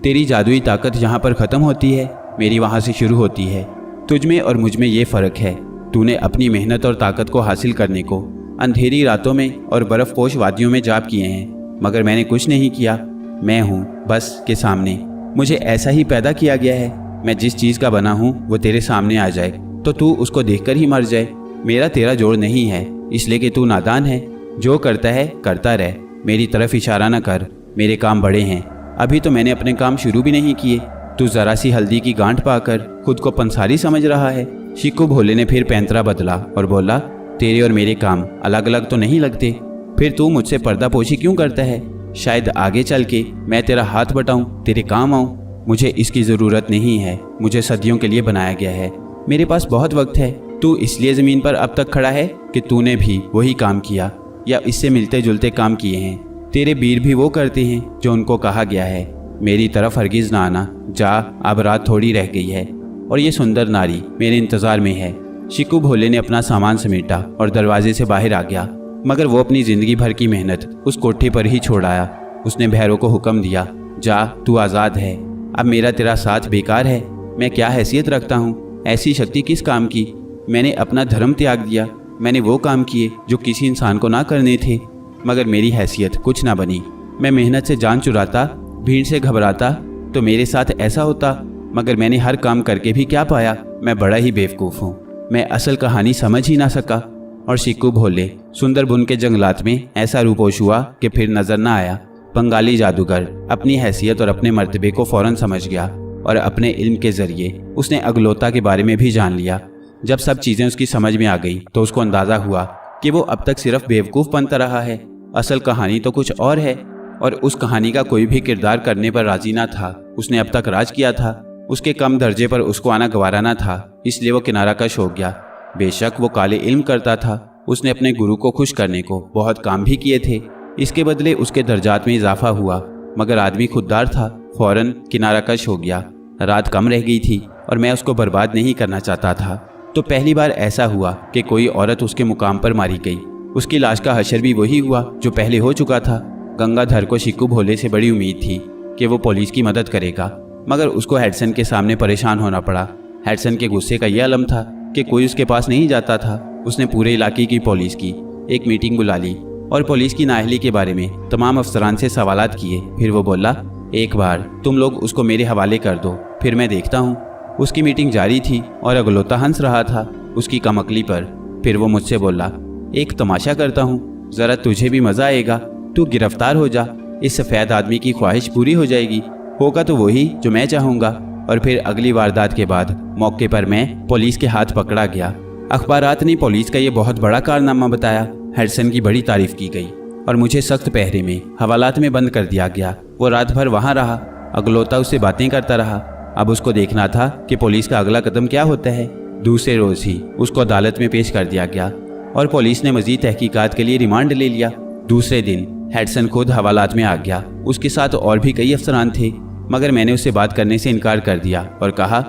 तेरी जादुई ताकत यहाँ पर ख़त्म होती है, मेरी वहाँ से शुरू होती है। तुझ में और मुझ में ये फ़र्क है, तूने अपनी मेहनत और ताकत को हासिल करने को अंधेरी रातों में और बर्फ़पोश वादियों में जाप किए हैं, मगर मैंने कुछ नहीं किया। मैं हूँ बस के सामने, मुझे ऐसा ही पैदा किया गया है। मैं जिस चीज़ का बना हूँ वो तेरे सामने आ जाए तो तू उसको देखकर ही मर जाए। मेरा तेरा जोड़ नहीं है, इसलिए कि तू नादान है। जो करता है करता रह, मेरी तरफ इशारा न कर। मेरे काम बड़े हैं, अभी तो मैंने अपने काम शुरू भी नहीं किए। तू ज़रा सी हल्दी की गांठ पाकर खुद को पंसारी समझ रहा है। शिक्कू भोले ने फिर पैंतरा बदला और बोला, तेरे और मेरे काम अलग अलग तो नहीं लगते, फिर तू मुझसे पर्दापोशी क्यों करता है? शायद आगे चल के मैं तेरा हाथ बटाऊं, तेरे काम आऊं। मुझे इसकी ज़रूरत नहीं है, मुझे सदियों के लिए बनाया गया है, मेरे पास बहुत वक्त है। तू इसलिए ज़मीन पर अब तक खड़ा है कि तूने भी वही काम किया या इससे मिलते जुलते काम किए हैं। तेरे वीर भी वो करते हैं जो उनको कहा गया है। मेरी तरफ हरगिज़ ना आना, जा, अब रात थोड़ी रह गई है और ये सुंदर नारी मेरे इंतज़ार में है। शिक्कू भोले ने अपना सामान समेटा और दरवाजे से बाहर आ गया, मगर वो अपनी ज़िंदगी भर की मेहनत उस कोठे पर ही छोड़ आया। उसने भैरों को हुक्म दिया, जा, तू आज़ाद है, अब मेरा तेरा साथ बेकार है। मैं क्या हैसियत रखता हूँ, ऐसी शक्ति किस काम की? मैंने अपना धर्म त्याग दिया, मैंने वो काम किए जो किसी इंसान को ना करने थे, मगर मेरी हैसियत कुछ ना बनी। मैं मेहनत से जान चुराता, भीड़ से घबराता तो मेरे साथ ऐसा होता, मगर मैंने हर काम करके भी क्या पाया? मैं बड़ा ही बेवकूफ़ हूँ, मैं असल कहानी समझ ही ना सका। और शिक्कू भोले सुंदरबन के जंगलात में ऐसा रूपोश हुआ कि फिर नजर ना आया। बंगाली जादूगर अपनी हैसियत और अपने मर्तबे को फ़ौरन समझ गया और अपने इल्म के ज़रिए उसने अगलोता के बारे में भी जान लिया। जब सब चीज़ें उसकी समझ में आ गई तो उसको अंदाज़ा हुआ कि वो अब तक सिर्फ बेवकूफ़ बनता रहा है, असल कहानी तो कुछ और है और उस कहानी का कोई भी किरदार करने पर राज़ी ना था। उसने अब तक राज किया था, उसके कम दर्जे पर उसको आना गवारा न था, इसलिए वो किनारा कश हो गया। बेशक वो काले इल्म करता था, उसने अपने गुरु को खुश करने को बहुत काम भी किए थे। इसके बदले उसके दर्जात में इजाफा हुआ, मगर आदमी खुददार था, फौरन किनारा कश हो गया। रात कम रह गई थी और मैं उसको बर्बाद नहीं करना चाहता था। तो पहली बार ऐसा हुआ कि कोई औरत उसके मुकाम पर मारी गई। उसकी लाश का हशर भी वही हुआ जो पहले हो चुका था। गंगाधर को शिकू भोले से बड़ी उम्मीद थी कि वो पुलिस की मदद करेगा, मगर उसको हेडसन के सामने परेशान होना पड़ा। हेडसन के गुस्से का यह आलम था कि कोई उसके पास नहीं जाता था। उसने पूरे इलाके की पुलिस की एक मीटिंग बुला ली और पुलिस की नाअहली के बारे में तमाम अफसरान से सवालात किए। फिर वो बोला, एक बार तुम लोग उसको मेरे हवाले कर दो, फिर मैं देखता हूँ। उसकी मीटिंग जारी थी और अगलोता हंस रहा था उसकी कमकली पर। फिर वो मुझसे बोला, एक तमाशा करता हूँ, ज़रा तुझे भी मज़ा आएगा। तू गिरफ्तार हो जा, इस सफ़ेद आदमी की ख्वाहिश पूरी हो जाएगी। होगा तो वही जो मैं चाहूँगा। और फिर अगली वारदात के बाद मौके पर मैं पुलिस के हाथ पकड़ा गया। अखबारात ने पुलिस का ये बहुत बड़ा कारनामा बताया। हेडसन की बड़ी तारीफ की गई और मुझे सख्त पहरे में हवालात में बंद कर दिया गया। वो रात भर वहाँ रहा, अगलोता उससे बातें करता रहा। अब उसको देखना था कि पुलिस का अगला कदम क्या होता है। दूसरे रोज़ ही उसको अदालत में पेश कर दिया गया और पुलिस ने मज़ीद तहकीकात के लिए रिमांड ले लिया। दूसरे दिन हेडसन खुद हवालात में आ गया। उसके साथ और भी कई अफसरान थे, मगर मैंने उससे बात करने से इनकार कर दिया और कहा,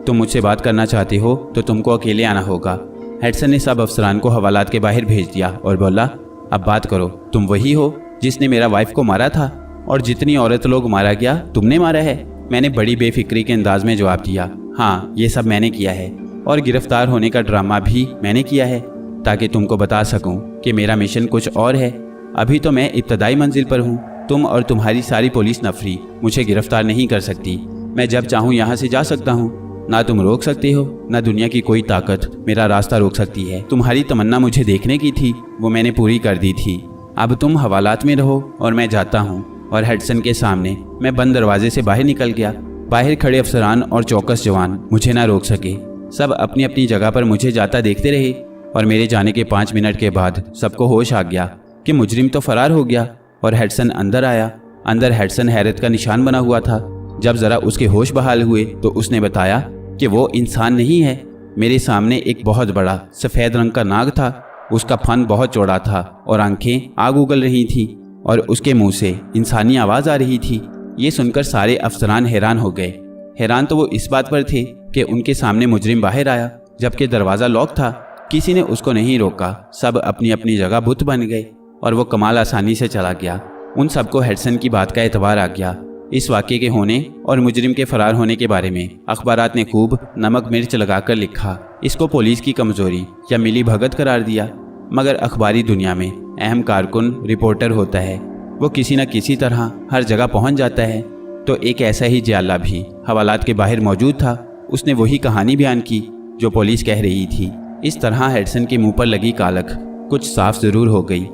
तुम मुझसे बात करना चाहते हो तो तुमको अकेले आना होगा। हेडसन ने सब अफसरान को हवालात के बाहर भेज दिया और बोला, अब बात करो, तुम वही हो जिसने मेरा वाइफ को मारा था और जितनी औरत लोग मारा गया तुमने मारा है। मैंने बड़ी बेफिक्री के अंदाज में जवाब दिया, हाँ ये सब मैंने किया है और गिरफ्तार होने का ड्रामा भी मैंने किया है, ताकि तुमको बता सकूं कि मेरा मिशन कुछ और है। अभी तो मैं इब्तदाई मंजिल पर हूँ। तुम और तुम्हारी सारी पुलिस नफरी मुझे गिरफ्तार नहीं कर सकती। मैं जब चाहूँ यहाँ से जा सकता हूँ। ना तुम रोक सकते हो, ना दुनिया की कोई ताकत मेरा रास्ता रोक सकती है। तुम्हारी तमन्ना मुझे देखने की थी, वो मैंने पूरी कर दी थी। अब तुम हवालात में रहो और मैं जाता हूँ। और हेडसन के सामने मैं बंद दरवाजे से बाहर निकल गया। बाहर खड़े अफसरान और चौकस जवान मुझे ना रोक सके। सब अपनी अपनी जगह पर मुझे जाता देखते रहे और मेरे जाने के 5 मिनट के बाद सबको होश आ गया कि मुजरिम तो फरार हो गया और हेडसन अंदर आया। अंदर हेडसन हैरत का निशान बना हुआ था। जब ज़रा उसके होश बहाल हुए तो उसने बताया कि वो इंसान नहीं है। मेरे सामने एक बहुत बड़ा सफ़ेद रंग का नाग था। उसका फन बहुत चौड़ा था और आंखें आग उगल रही थीं और उसके मुंह से इंसानी आवाज़ आ रही थी। ये सुनकर सारे अफसरान हैरान हो गए। हैरान तो वो इस बात पर थे कि उनके सामने मुजरिम बाहर आया जबकि दरवाज़ा लॉक था। किसी ने उसको नहीं रोका। सब अपनी अपनी जगह बुत बन गए और वो कमाल आसानी से चला गया। उन सबको हेडसन की बात का एतबार आ गया। इस वाक़े के होने और मुजरिम के फरार होने के बारे में अखबारात ने खूब नमक मिर्च लगाकर लिखा। इसको पुलिस की कमज़ोरी या मिली भगत करार दिया। मगर अखबारी दुनिया में अहम कारकुन रिपोर्टर होता है। वो किसी न किसी तरह हर जगह पहुंच जाता है। तो एक ऐसा ही जियाला भी हवालात के बाहर मौजूद था। उसने वही कहानी बयान की जो पुलिस कह रही थी। इस तरह हेडसन के मुंह पर लगी कालख कुछ साफ ज़रूर हो गई।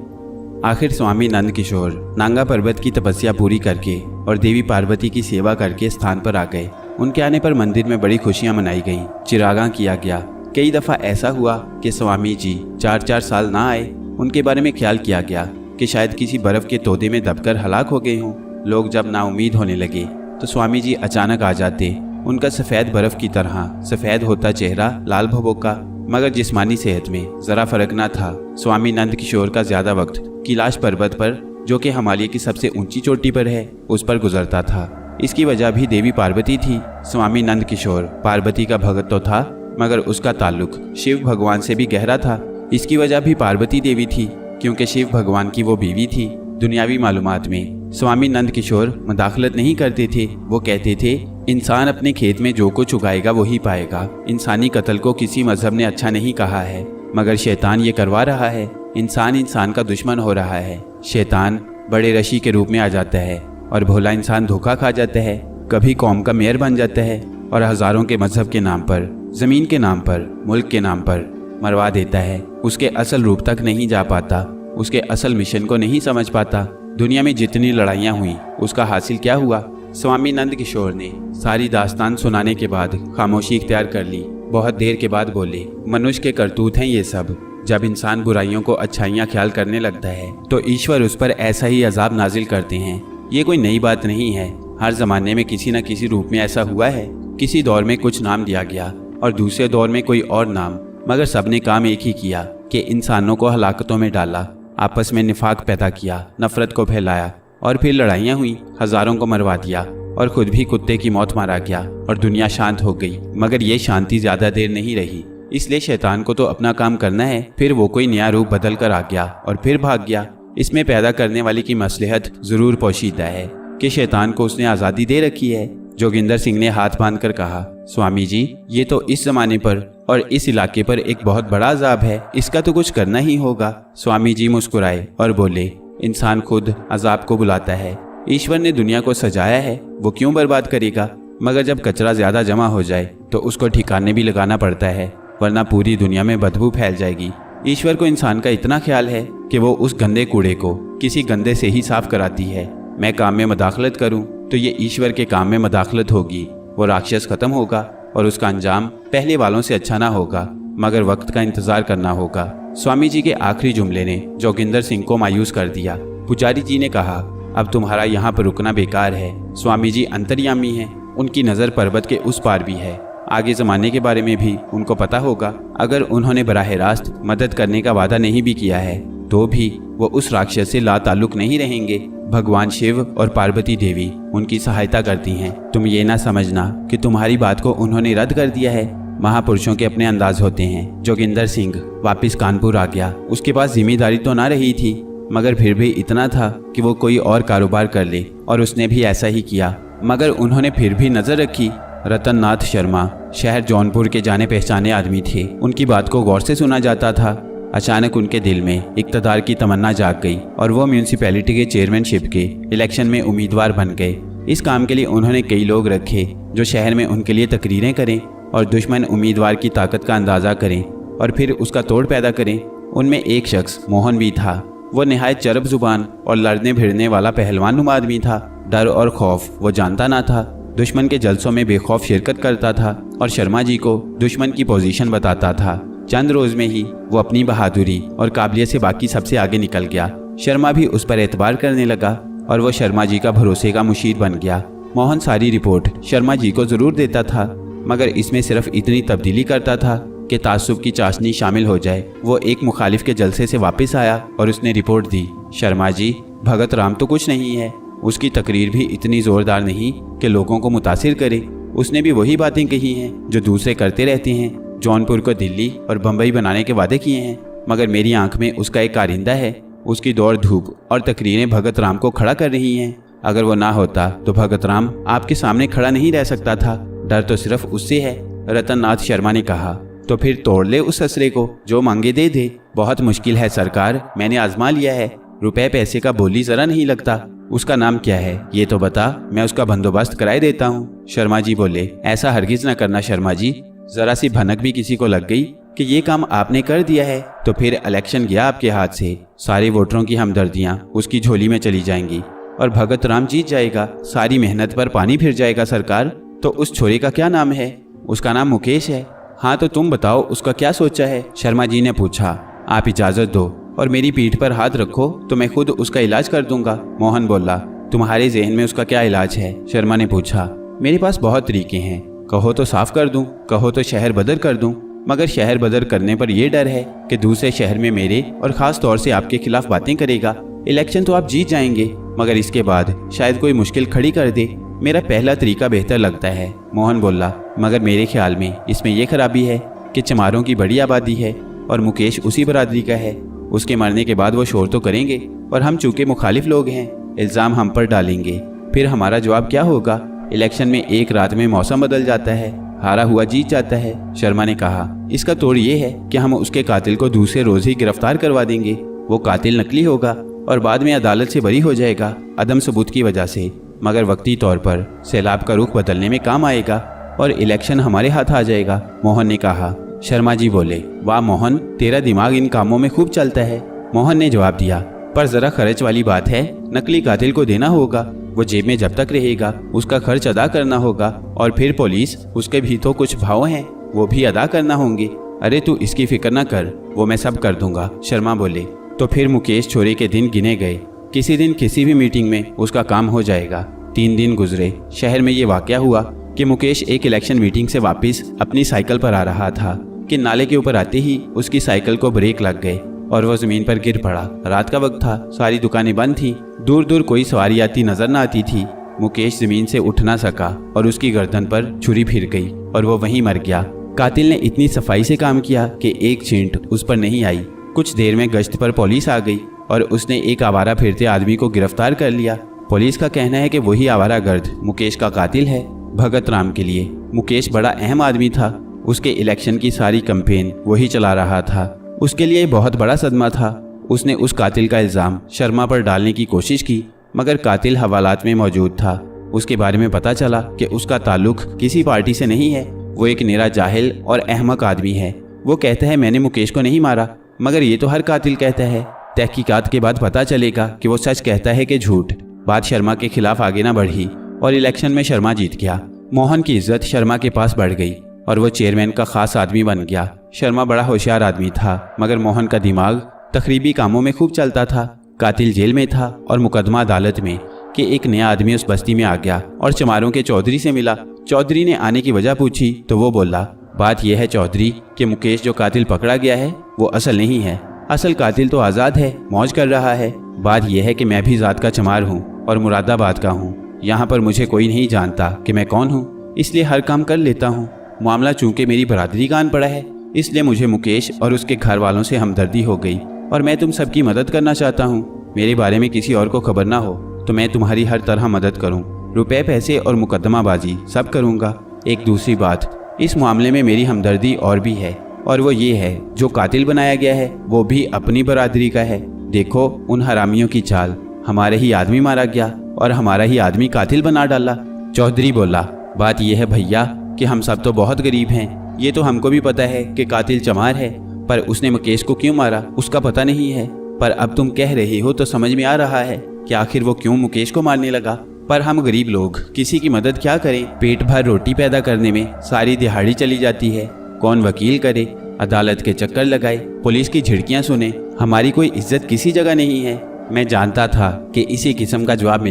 आखिर स्वामी नंद किशोर नांगा पर्वत की तपस्या पूरी करके और देवी पार्वती की सेवा करके स्थान पर आ गए। उनके आने पर मंदिर में बड़ी खुशियां मनाई गईं, चिरागा किया गया। कई दफ़ा ऐसा हुआ कि स्वामी जी 4-4 साल ना आए। उनके बारे में ख्याल किया गया कि शायद किसी बर्फ़ के तोदे में दबकर हलाक हो गए हों। लोग जब नाउमीद होने लगे तो स्वामी जी अचानक आ जाते। उनका सफ़ेद बर्फ़ की तरह सफ़ेद होता चेहरा लाल भभोका, मगर जिस्मानी सेहत में ज़रा फ़र्क ना था। स्वामी नंद किशोर का ज़्यादा वक्त कैलाश पर्वत पर, जो कि हिमालय की सबसे ऊंची चोटी पर है, उस पर गुजरता था। इसकी वजह भी देवी पार्वती थी। स्वामी नंद किशोर पार्वती का भगत तो था, मगर उसका ताल्लुक शिव भगवान से भी गहरा था। इसकी वजह भी पार्वती देवी थी, क्योंकि शिव भगवान की वो बीवी थी। दुनियावी मालूमात में स्वामी नंद किशोर मदाखलत नहीं करते थे। वो कहते थे, इंसान अपने खेत में जो कुछ उगाएगा वही पाएगा। इंसानी कत्ल को किसी मजहब ने अच्छा नहीं कहा है, मगर शैतान ये करवा रहा है। इंसान का दुश्मन हो रहा है। शैतान बड़े रशी के रूप में आ जाता है और भोला इंसान धोखा खा जाता है। कभी कौम का मेयर बन जाता है और हज़ारों के मजहब के नाम पर, ज़मीन के नाम पर, मुल्क के नाम पर मरवा देता है। उसके असल रूप तक नहीं जा पाता, उसके असल मिशन को नहीं समझ पाता। दुनिया में जितनी लड़ाइयाँ हुई उसका हासिल क्या हुआ? स्वामी नंद किशोर ने सारी दास्तान सुनाने के बाद खामोशी इख्तियार कर ली। बहुत देर के बाद बोले, मनुष्य के करतूत हैं ये सब। जब इंसान बुराइयों को अच्छाइयाँ ख्याल करने लगता है तो ईश्वर उस पर ऐसा ही अजाब नाजिल करते हैं। ये कोई नई बात नहीं है। हर ज़माने में किसी न किसी रूप में ऐसा हुआ है। किसी दौर में कुछ नाम दिया गया और दूसरे दौर में कोई और नाम, मगर सबने काम एक ही किया कि इंसानों को हलाकतों में डाला, आपस में निफाक पैदा किया, नफरत को फैलाया और फिर लड़ाइयाँ हुई, हजारों को मरवा दिया और खुद भी कुत्ते की मौत मारा गया और दुनिया शांत हो गई। मगर ये शांति ज़्यादा देर नहीं रही, इसलिए शैतान को तो अपना काम करना है। फिर वो कोई नया रूप बदल कर आ गया और फिर भाग गया। इसमें पैदा करने वाले की मसलहत ज़रूर पोशीदा है कि शैतान को उसने आज़ादी दे रखी है। जोगिंदर सिंह ने हाथ बांध कर कहा, स्वामी जी, ये तो इस ज़माने पर और इस इलाके पर एक बहुत बड़ा अजाब है, इसका तो कुछ करना ही होगा। स्वामी जी मुस्कुराए और बोले, इंसान खुद अजाब को बुलाता है। ईश्वर ने दुनिया को सजाया है, वो क्यों बर्बाद करेगा? मगर जब कचरा ज़्यादा जमा हो जाए तो उसको ठिकाने भी लगाना पड़ता है, वरना पूरी दुनिया में बदबू फैल जाएगी। ईश्वर को इंसान का इतना ख्याल है कि वो उस गंदे कूड़े को किसी गंदे से ही साफ कराती है। मैं काम में मदाखलत करूं तो ये ईश्वर के काम में मदाखलत होगी। वो राक्षस खत्म होगा और उसका अंजाम पहले वालों से अच्छा ना होगा, मगर वक्त का इंतजार करना होगा। स्वामी जी के आखिरी जुमले ने जोगिंदर सिंह को मायूस कर दिया। पुजारी जी ने कहा, अब तुम्हारा यहाँ पर रुकना बेकार है। स्वामी जी अंतर्यामी हैं, उनकी नज़र पर्वत के उस पार भी है। आगे ज़माने के बारे में भी उनको पता होगा। अगर उन्होंने बराह रास्त मदद करने का वादा नहीं भी किया है तो भी वो उस राक्षस से ला ताल्लुक नहीं रहेंगे। भगवान शिव और पार्वती देवी उनकी सहायता करती हैं। तुम ये ना समझना कि तुम्हारी बात को उन्होंने रद्द कर दिया है। महापुरुषों के अपने अंदाज होते हैं। जोगिंदर सिंह वापस कानपुर आ गया। उसके पास जिम्मेदारी तो ना रही थी, मगर फिर भी इतना था कि वो कोई और कारोबार कर ले, और उसने भी ऐसा ही किया। मगर उन्होंने फिर भी नज़र रखी। रतन नाथ शर्मा शहर जौनपुर के जाने पहचाने आदमी थे। उनकी बात को गौर से सुना जाता था। अचानक उनके दिल में इक़्तिदार की तमन्ना जाग गई और वो म्यूनसिपैलिटी के चेयरमैनशिप के इलेक्शन में उम्मीदवार बन गए। इस काम के लिए उन्होंने कई लोग रखे जो शहर में उनके लिए तकरीरें करें और दुश्मन उम्मीदवार की ताकत का अंदाज़ा करें और फिर उसका तोड़ पैदा करें। उनमें एक शख्स मोहन भी था। वो नहायत चरब जुबान और लड़ने भिड़ने वाला पहलवान नुमा आदमी था। डर और खौफ वो जानता ना था। दुश्मन के जलसों में बेखौफ शिरकत करता था और शर्मा जी को दुश्मन की पोजीशन बताता था। चंद रोज में ही वो अपनी बहादुरी और काबिलियत से बाकी सबसे आगे निकल गया। शर्मा भी उस पर एतबार करने लगा और वो शर्मा जी का भरोसे का मुशीर बन गया। मोहन सारी रिपोर्ट शर्मा जी को ज़रूर देता था, मगर इसमें सिर्फ इतनी तब्दीली करता था कि तासुब की चाशनी शामिल हो जाए। वो एक मुखालिफ के जलसे से वापस आया और उसने रिपोर्ट दी, शर्मा जी, भगत राम तो कुछ नहीं है। उसकी तकरीर भी इतनी ज़ोरदार नहीं कि लोगों को मुतासिर करे। उसने भी वही बातें कही हैं जो दूसरे करते रहते हैं। जौनपुर को दिल्ली और बम्बई बनाने के वादे किए हैं, मगर मेरी आंख में उसका एक कारिंदा है। उसकी दौड़ धूप और तकरीरें भगत राम को खड़ा कर रही हैं। अगर वो ना होता तो भगत राम आपके सामने खड़ा नहीं रह सकता था। डर तो सिर्फ उससे है। रतन नाथ शर्मा ने कहा, तो फिर तोड़ ले उस ससरे को, जो मांगे दे दे। बहुत मुश्किल है सरकार, मैंने आजमा लिया है। रुपए पैसे का बोली जरा नहीं लगता। उसका नाम क्या है ये तो बता, मैं उसका बंदोबस्त कराए देता हूँ। शर्मा जी बोले, ऐसा हरगिज न करना शर्मा जी। जरा सी भनक भी किसी को लग गई कि ये काम आपने कर दिया है तो फिर इलेक्शन गया आपके हाथ से। सारे वोटरों की हमदर्दियाँ उसकी झोली में चली जाएंगी और भगत राम जीत जाएगा। सारी मेहनत पर पानी फिर जाएगा सरकार। तो उस छोरे का क्या नाम है? उसका नाम मुकेश है। हाँ तो तुम बताओ उसका क्या सोचा है? शर्मा जी ने पूछा। आप इजाज़त दो और मेरी पीठ पर हाथ रखो तो मैं खुद उसका इलाज कर दूंगा। मोहन बोला, तुम्हारे जहन में उसका क्या इलाज है? शर्मा ने पूछा। मेरे पास बहुत तरीके हैं, कहो तो साफ कर दूं, कहो तो शहर बदर कर दूं। मगर शहर बदर करने पर यह डर है कि दूसरे शहर में मेरे और ख़ास तौर से आपके खिलाफ बातें करेगा। इलेक्शन तो आप जीत जाएंगे, मगर इसके बाद शायद कोई मुश्किल खड़ी कर दे। मेरा पहला तरीका बेहतर लगता है। मोहन बोला, मगर मेरे ख्याल में इसमें यह खराबी है कि चमारों की बड़ी आबादी है और मुकेश उसी बरादरी का है। उसके मरने के बाद वो शोर तो करेंगे और हम चूँकि मुखालिफ लोग हैं, इल्ज़ाम हम पर डालेंगे। फिर हमारा जवाब क्या होगा? इलेक्शन में एक रात में मौसम बदल जाता है, हारा हुआ जीत जाता है। शर्मा ने कहा, इसका तोड़ ये है कि हम उसके कातिल को दूसरे रोज ही गिरफ्तार करवा देंगे। वो कातिल नकली होगा और बाद में अदालत से बरी हो जाएगा अदम सबूत की वजह से, मगर वक्ती तौर पर सैलाब का रुख बदलने में काम आएगा और इलेक्शन हमारे हाथ आ जाएगा। मोहन ने कहा। शर्मा जी बोले, वाह मोहन, तेरा दिमाग इन कामों में खूब चलता है। मोहन ने जवाब दिया, पर जरा खर्च वाली बात है। नकली कातिल को देना होगा, वो जेब में जब तक रहेगा उसका खर्च अदा करना होगा, और फिर पुलिस, उसके भी तो कुछ भाव हैं, वो भी अदा करना होंगे। अरे तू इसकी फिक्र ना कर, वो मैं सब कर दूंगा। शर्मा बोले। तो फिर मुकेश छोरे के दिन गिने गए। किसी दिन किसी भी मीटिंग में उसका काम हो जाएगा। 3 दिन गुजरे, शहर में ये वाकया हुआ। कि मुकेश एक इलेक्शन मीटिंग से वापस अपनी साइकिल पर आ रहा था कि नाले के ऊपर आते ही उसकी साइकिल को ब्रेक लग गए और वो जमीन पर गिर पड़ा। रात का वक्त था, सारी दुकानें बंद थी, दूर दूर कोई सवारी आती नजर न आती थी। मुकेश जमीन से उठ ना सका और उसकी गर्दन पर छुरी फिर गई और वो वहीं मर गया। कातिल ने इतनी सफाई से काम किया कि एक छींट उस पर नहीं आई। कुछ देर में गश्त पर पुलिस आ गई और उसने एक आवारा फिरते आदमी को गिरफ्तार कर लिया। पुलिस का कहना है कि वही आवारागर्द मुकेश का कातिल है। भगत राम के लिए मुकेश बड़ा अहम आदमी था। उसके इलेक्शन की सारी कैंपेन वही चला रहा था। उसके लिए बहुत बड़ा सदमा था। उसने उस कातिल का इल्ज़ाम शर्मा पर डालने की कोशिश की, मगर कातिल हवालात में मौजूद था। उसके बारे में पता चला कि उसका ताल्लुक किसी पार्टी से नहीं है। वो एक निरा जाहिल और अहमक आदमी है। वो कहता है मैंने मुकेश को नहीं मारा, मगर ये तो हर कातिल कहता है। तहकीकात के बाद पता चलेगा कि वो सच कहता है कि झूठ। बात शर्मा के खिलाफ आगे ना बढ़ी और इलेक्शन में शर्मा जीत गया। मोहन की इज्जत शर्मा के पास बढ़ गई और वो चेयरमैन का खास आदमी बन गया। शर्मा बड़ा होशियार आदमी था, मगर मोहन का दिमाग तकरीबी कामों में खूब चलता था। कातिल जेल में था और मुकदमा अदालत में कि एक नया आदमी उस बस्ती में आ गया और चमारों के चौधरी से मिला। चौधरी ने आने की वजह पूछी तो वो बोला, बात यह है चौधरी कि मुकेश जो कातिल पकड़ा गया है वो असल नहीं है। असल कातिल तो आज़ाद है, मौज कर रहा है। बात यह है कि मैं भी ज़ात का चमार हूँ और मुरादाबाद का हूँ। यहाँ पर मुझे कोई नहीं जानता कि मैं कौन हूँ, इसलिए हर काम कर लेता हूँ। मामला चूंकि मेरी बरादरी का आन पड़ा है, इसलिए मुझे मुकेश और उसके घर वालों से हमदर्दी हो गई और मैं तुम सबकी मदद करना चाहता हूँ। मेरे बारे में किसी और को खबर ना हो तो मैं तुम्हारी हर तरह मदद करूँ। रुपए पैसे और मुकदमाबाजी सब करूँगा। एक दूसरी बात, इस मामले में मेरी हमदर्दी और भी है, और वो ये है जो कातिल बनाया गया है वो भी अपनी बरादरी का है। देखो उन हरामियों की चाल, हमारे ही आदमी मारा गया और हमारा ही आदमी कातिल बना डाला। चौधरी बोला, बात यह है भैया कि हम सब तो बहुत गरीब हैं। ये तो हमको भी पता है कि कातिल चमार है, पर उसने मुकेश को क्यों मारा उसका पता नहीं है। पर अब तुम कह रहे हो तो समझ में आ रहा है कि आखिर वो क्यों मुकेश को मारने लगा। पर हम गरीब लोग किसी की मदद क्या करें? पेट भर रोटी पैदा करने में सारी दिहाड़ी चली जाती है। कौन वकील करे, अदालत के चक्कर लगाए, पुलिस की झिड़कियां सुने, हमारी कोई इज्जत किसी जगह नहीं है। मैं जानता था कि इसी किस्म का जवाब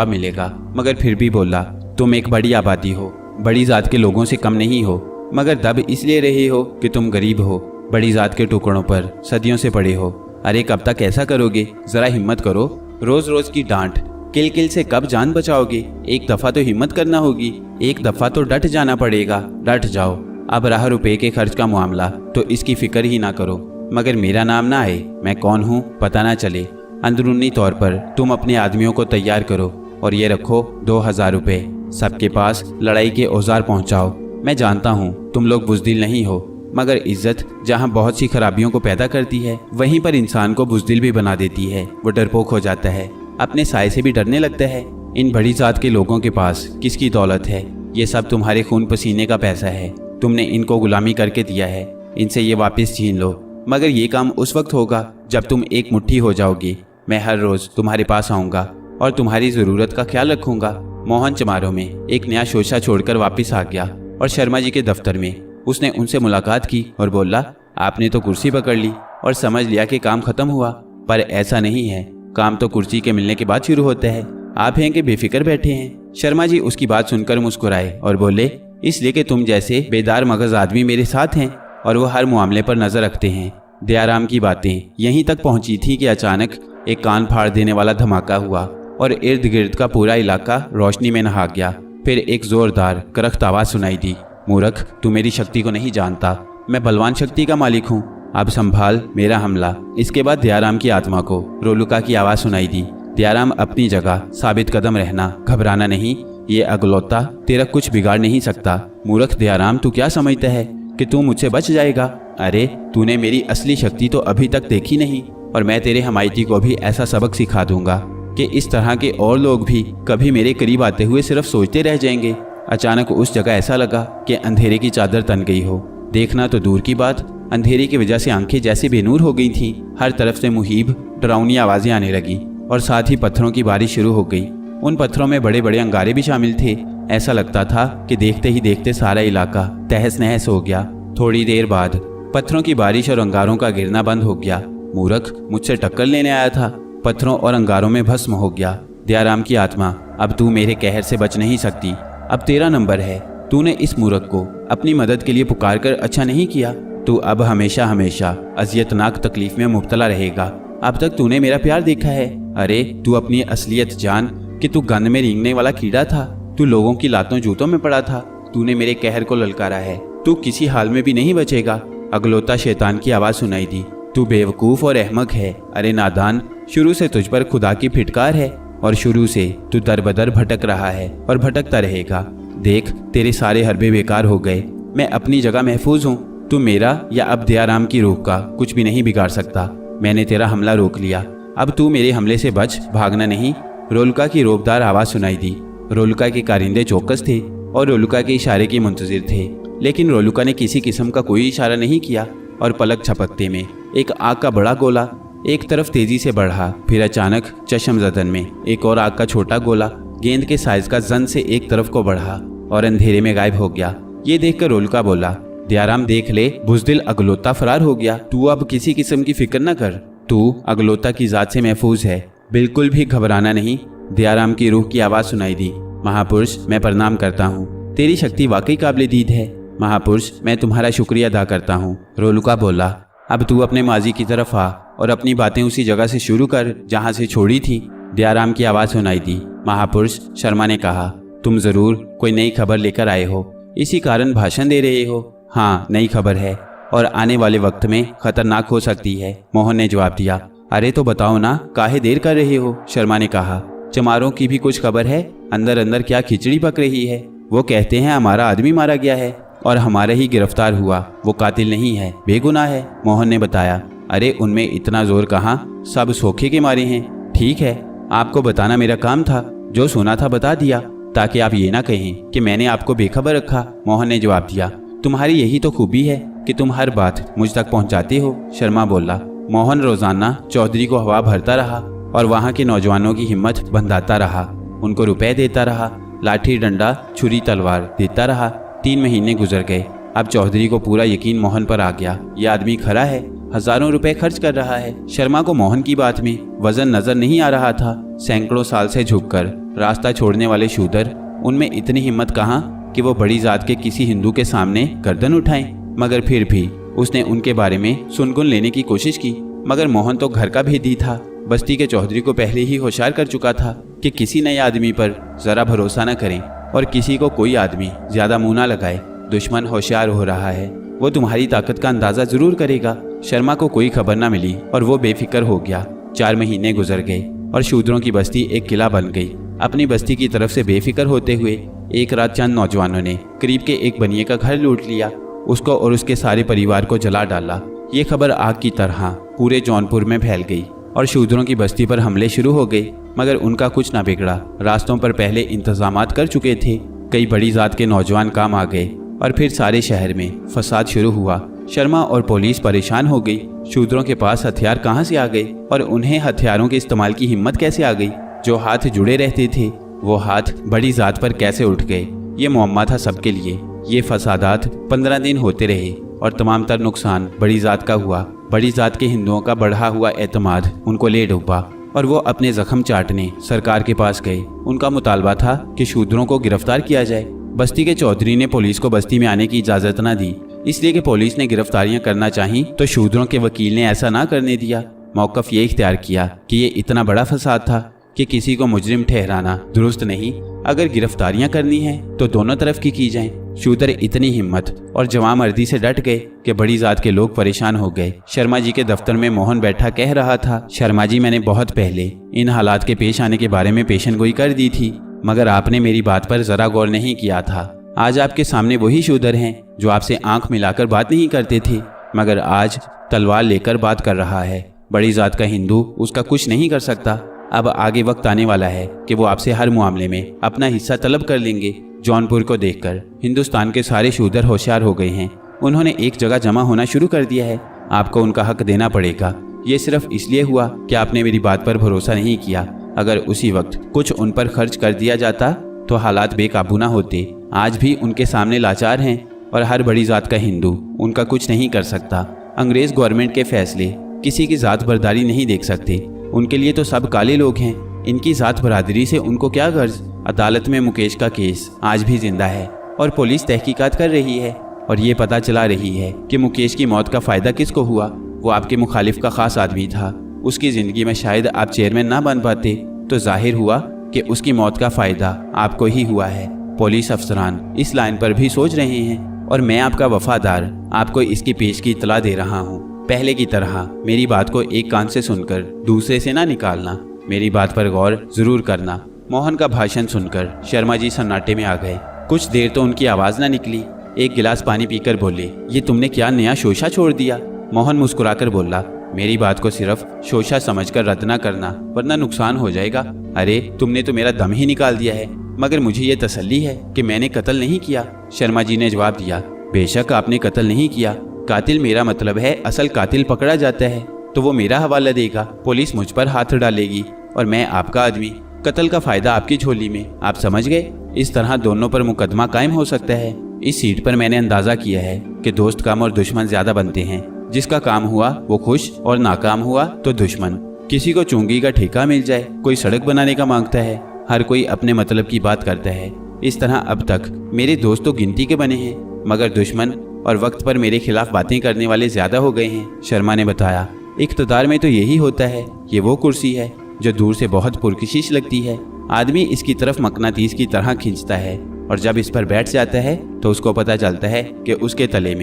मिलेगा, मगर फिर भी बोला, तुम एक बड़ी आबादी हो, बड़ी जात के लोगों से कम नहीं हो, मगर दब इसलिए रहे हो कि तुम गरीब हो, बड़ी जात के टुकड़ों पर सदियों से पड़े हो। अरे कब तक ऐसा करोगे? जरा हिम्मत करो। रोज रोज की डांट किल किल से कब जान बचाओगे? एक दफा तो हिम्मत करना होगी, एक दफा तो डट जाना पड़ेगा। डट जाओ। अब रहा रुपए के खर्च का मामला तो इसकी फिक्र ही ना करो, मगर मेरा नाम ना आए, मैं कौन हूँ पता ना चले। अंदरूनी तौर पर तुम अपने आदमियों को तैयार करो और ये रखो 2000 रुपये। सबके पास लड़ाई के औजार पहुँचाओ। मैं जानता हूँ तुम लोग बुज़दिल नहीं हो, मगर इज्जत जहाँ बहुत सी खराबियों को पैदा करती है वहीं पर इंसान को बुज़दिल भी बना देती है। वो डरपोक हो जाता है, अपने साय से भी डरने लगता है। इन बड़ी जात के लोगों के पास किसकी दौलत है? ये सब तुम्हारे खून पसीने का पैसा है। तुमने इनको गुलामी करके दिया है, इनसे ये वापस छीन लो। मगर ये काम उस वक्त होगा जब तुम एक मुट्ठी हो जाओगी। मैं हर रोज तुम्हारे पास आऊँगा और तुम्हारी ज़रूरत का ख्याल रखूँगा। मोहन चमारों में एक नया शोशा छोड़कर वापस आ गया और शर्मा जी के दफ्तर में उसने उनसे मुलाकात की और बोला, आपने तो कुर्सी पकड़ ली और समझ लिया कि काम खत्म हुआ, पर ऐसा नहीं है। काम तो कुर्सी के मिलने के बाद शुरू होता है। आप हैं कि बेफिक्र बैठे हैं? शर्मा जी उसकी बात सुनकर मुस्कुराए और बोले, इसलिए कि तुम जैसे बेदार मगज आदमी मेरे साथ हैं और वो हर मामले पर नजर रखते हैं। दयाराम की बातें यहीं तक पहुंची थी कि अचानक एक कान फाड़ देने वाला धमाका हुआ और इर्द गिर्द का पूरा इलाका रोशनी में नहा गया। फिर एक जोरदार करख्त आवाज सुनाई दी, मूर्ख, तू मेरी शक्ति को नहीं जानता। मैं बलवान शक्ति का मालिक हूँ, अब संभाल मेरा हमला। इसके बाद दयाराम की आत्मा को रोलुका की आवाज़ सुनाई दी, दयाराम अपनी जगह साबित कदम रहना, घबराना नहीं। ये अगलौता तेरा कुछ बिगाड़ नहीं सकता। मूर्ख दयाराम, तू क्या समझता है कि तू मुझसे बच जाएगा? अरे तूने मेरी असली शक्ति तो अभी तक देखी नहीं, और मैं तेरे हमायती को भी ऐसा सबक सिखा दूंगा कि इस तरह के और लोग भी कभी मेरे करीब आते हुए सिर्फ सोचते रह जाएंगे। अचानक उस जगह ऐसा लगा कि अंधेरे की चादर तन गई हो। देखना तो दूर की बात, अंधेरे की वजह से आंखें जैसे बेनूर हो गई थीं। हर तरफ से मुहीब डरावनी आवाज़ें आने लगी और साथ ही पत्थरों की बारिश शुरू हो गई। उन पत्थरों में बड़े बड़े अंगारे भी शामिल थे। ऐसा लगता था कि देखते ही देखते सारा इलाका तहस नहस हो गया। थोड़ी देर बाद पत्थरों की बारिश और अंगारों का गिरना बंद हो गया। मूर्ख, मुझसे टक्कर लेने आया था, पत्थरों और अंगारों में भस्म हो गया। दयाराम की आत्मा, अब तू मेरे कहर से बच नहीं सकती। अब तेरा नंबर है। तूने इस मूर्ख को अपनी मदद के लिए पुकार कर अच्छा नहीं किया। तू अब हमेशा हमेशा अजियतनाक तकलीफ में मुब्तला रहेगा। अब तक तूने मेरा प्यार देखा है। अरे तू अपनी असलियत जान कि तू गंद में रेंगने वाला कीड़ा था। तू लोगों की लातों जूतों में पड़ा था। तूने मेरे कहर को ललकारा है। तू किसी हाल में भी नहीं बचेगा। अगलोता शैतान की आवाज़ सुनाई दी। तू बेवकूफ़ और अहमक है। अरे नादान, शुरू से तुझ पर खुदा की फिटकार है और शुरू से तू दर बदर भटक रहा है और भटकता रहेगा। देख, तेरे सारे हरबे बेकार हो गए। मैं अपनी जगह महफूज हूँ। तू मेरा या अब दयाराम की रूह का कुछ भी नहीं बिगाड़ सकता। मैंने तेरा हमला रोक लिया। अब तू मेरे हमले से बच, भागना नहीं। रोलका की रोबदार आवाज़ सुनाई दी। रोलका के कारिंदे चौकस थे और रोलका के इशारे के मुंतजिर थे, लेकिन रोलका ने किसी किस्म का कोई इशारा नहीं किया और पलक झपकते में एक आग का बड़ा गोला एक तरफ तेजी से बढ़ा। फिर अचानक चश्मज़दन में एक और आग का छोटा गोला गेंद के साइज का जन से एक तरफ को बढ़ा और अंधेरे में गायब हो गया। ये देखकर रोलका बोला, दयाराम देख ले, बुज़दिल अगलोता फरार हो गया। तू अब किसी किस्म की फिक्र न कर। तू अगलोता की जात से महफूज है। बिल्कुल भी घबराना नहीं। दयाराम की रूह की आवाज़ सुनाई दी। महापुरुष, मैं प्रणाम करता हूँ। तेरी शक्ति वाकई काबिल दीद है। महापुरुष, मैं तुम्हारा शुक्रिया अदा करता हूँ। रोलका बोला, अब तू अपने माजी की तरफ आ और अपनी बातें उसी जगह से शुरू कर जहाँ से छोड़ी थी। दयाराम की आवाज़ सुनाई दी। महापुरुष, शर्मा ने कहा, तुम ज़रूर कोई नई खबर लेकर आए हो, इसी कारण भाषण दे रहे हो। हाँ, नई खबर है और आने वाले वक्त में खतरनाक हो सकती है। मोहन ने जवाब दिया। अरे तो बताओ ना, काहे देर कर रहे हो? शर्मा ने कहा। चमारों की भी कुछ खबर है। अंदर अंदर क्या खिचड़ी पक रही है। वो कहते हैं हमारा आदमी मारा गया है और हमारा ही गिरफ्तार हुआ। वो कातिल नहीं है, बेगुनाह है। मोहन ने बताया। अरे उनमें इतना जोर कहाँ, सब सोखे के मारे हैं। ठीक है, आपको बताना मेरा काम था। जो सुना था बता दिया, ताकि आप ये ना कहें कि मैंने आपको बेखबर रखा। मोहन ने जवाब दिया। तुम्हारी यही तो खूबी है कि तुम हर बात मुझ तक पहुंचाते हो। शर्मा बोला। मोहन रोजाना चौधरी को हवा भरता रहा और वहाँ के नौजवानों की हिम्मत बंधाता रहा। उनको रुपए देता रहा, लाठी डंडा छुरी तलवार देता रहा। 3 महीने गुजर गए। अब चौधरी को पूरा यकीन मोहन पर आ गया। ये आदमी खरा है, हजारों रुपए खर्च कर रहा है। शर्मा को मोहन की बात में वजन नजर नहीं आ रहा था। सैकड़ों साल से झुककर रास्ता छोड़ने वाले शूदर, उनमें इतनी हिम्मत कहाँ कि वो बड़ी जात के किसी हिंदू के सामने गर्दन उठाएं। मगर फिर भी उसने उनके बारे में सुनगुन लेने की कोशिश की। मगर मोहन तो घर का भेदी था। बस्ती के चौधरी को पहले ही होशियार कर चुका था कि किसी नए आदमी पर जरा भरोसा न करें और किसी को कोई आदमी ज्यादा मुंह ना लगाए। दुश्मन होशियार हो रहा है, वो तुम्हारी ताकत का अंदाजा जरूर करेगा। शर्मा को कोई खबर न मिली और वो बेफिक्र हो गया। 4 महीने गुजर गए और शूद्रों की बस्ती एक किला बन गई। अपनी बस्ती की तरफ से बेफिक्र होते हुए एक रात चंद नौजवानों ने करीब के एक बनिए का घर लूट लिया, उसको और उसके सारे परिवार को जला डाला। ये खबर आग की तरह पूरे जौनपुर में फैल गई और शूद्रों की बस्ती पर हमले शुरू हो गए। मगर उनका कुछ ना बिगड़ा। रास्तों पर पहले इंतजामात कर चुके थे। कई बड़ी जात के नौजवान काम आ गए और फिर सारे शहर में फसाद शुरू हुआ। शर्मा और पुलिस परेशान हो गई। शूद्रों के पास हथियार कहाँ से आ गए और उन्हें हथियारों के इस्तेमाल की हिम्मत कैसे आ गई? जो हाथ जुड़े रहते थे वो हाथ बड़ी जात पर कैसे उठ गए? ये मुअम्मा था सबके लिए। ये फसादात 15 दिन होते रहे और तमाम तर नुकसान बड़ी जात का हुआ। बड़ी जात के हिंदुओं का बढ़ा हुआ एतमाद उनको ले डूबा और वो अपने जख्म चाटने सरकार के पास गए। उनका मुतालबा था कि शूद्रों को गिरफ्तार किया जाए। बस्ती के चौधरी ने पुलिस को बस्ती में आने की इजाज़त न दी, इसलिए कि पुलिस ने गिरफ्तारियां करना चाही तो शूद्रों के वकील ने ऐसा ना करने दिया। मौक़िफ़ ये इख्तियार किया कि ये इतना बड़ा फसाद था कि किसी को मुजरिम ठहराना दुरुस्त नहीं। अगर गिरफ्तारियां करनी है तो दोनों तरफ की जाएं। शूदर इतनी हिम्मत और जवामर्दी से डट गए कि बड़ी जात के लोग परेशान हो गए। शर्मा जी के दफ्तर में मोहन बैठा कह रहा था, शर्मा जी, मैंने बहुत पहले इन हालात के पेश आने के बारे में पेशन गोई कर दी थी, मगर आपने मेरी बात पर जरा गौर नहीं किया था। आज आपके सामने वही शूदर हैं जो आपसे आंख मिलाकर बात नहीं करते थे, मगर आज तलवार लेकर बात कर रहा है। बड़ी जात का हिंदू उसका कुछ नहीं कर सकता। अब आगे वक्त आने वाला है कि वो आपसे हर मामले में अपना हिस्सा तलब कर लेंगे। जौनपुर को देखकर हिंदुस्तान के सारे शूदर होशियार हो गए हैं। उन्होंने एक जगह जमा होना शुरू कर दिया है। आपको उनका हक देना पड़ेगा। ये सिर्फ इसलिए हुआ कि आपने मेरी बात पर भरोसा नहीं किया। अगर उसी वक्त कुछ उन पर खर्च कर दिया जाता तो हालात बेकाबू ना होते। आज भी उनके सामने लाचार हैं और हर बड़ी जात का हिंदू उनका कुछ नहीं कर सकता। अंग्रेज गवर्नमेंट के फैसले किसी की जात बरदारी नहीं देख सकते। उनके लिए तो सब काले लोग हैं। इनकी जात बरादरी से उनको क्या गर्ज। अदालत में मुकेश का केस आज भी जिंदा है और पुलिस तहकीकात कर रही है और ये पता चला रही है कि मुकेश की मौत का फ़ायदा किसको हुआ। वो आपके मुखालिफ का ख़ास आदमी था। उसकी ज़िंदगी में शायद आप चेयरमैन ना बन पाते तो जाहिर हुआ कि उसकी मौत का फ़ायदा आपको ही हुआ है। पुलिस अफसरान इस लाइन पर भी सोच रहे हैं और मैं आपका वफादार आपको इसकी पेश की इतला दे रहा हूँ। पहले की तरह मेरी बात को एक कान से सुनकर दूसरे से ना निकालना। मेरी बात पर गौर ज़रूर करना। मोहन का भाषण सुनकर शर्मा जी सन्नाटे में आ गए। कुछ देर तो उनकी आवाज़ ना निकली। एक गिलास पानी पीकर बोले, ये तुमने क्या नया शोशा छोड़ दिया। मोहन मुस्कुराकर बोला, मेरी बात को सिर्फ शोशा समझकर रद्द ना करना वरना नुकसान हो जाएगा। अरे तुमने तो मेरा दम ही निकाल दिया है, मगर मुझे ये तसल्ली है कि मैंने कत्ल नहीं किया। शर्मा जी ने जवाब दिया, बेशक आपने कत्ल नहीं किया। कातिल मेरा मतलब है असल कातिल पकड़ा जाता है तो वो मेरा हवाला देगा, पुलिस मुझ पर हाथ डालेगी और मैं आपका आदमी। कत्ल का फायदा आपकी झोली में, आप समझ गए। इस तरह दोनों पर मुकदमा कायम हो सकता है। इस सीट पर मैंने अंदाजा किया है कि दोस्त कम और दुश्मन ज्यादा बनते हैं। जिसका काम हुआ वो खुश और नाकाम हुआ तो दुश्मन। किसी को चुंगी का ठेका मिल जाए, कोई सड़क बनाने का मांगता है, हर कोई अपने मतलब की बात करता है। इस तरह अब तक मेरे दोस्त तो गिनती के बने हैं, मगर दुश्मन और वक्त पर मेरे खिलाफ बातें करने वाले ज्यादा हो गए हैं। शर्मा ने बताया, इख्तिदार में तो यही होता है। ये वो कुर्सी है जो दूर से बहुत पुरकशिश लगती है। आदमी इसकी तरफ मकनातीस की तरह खींचता है और जब इस पर बैठ जाता है तो उसको पता चलता है कि उसके तले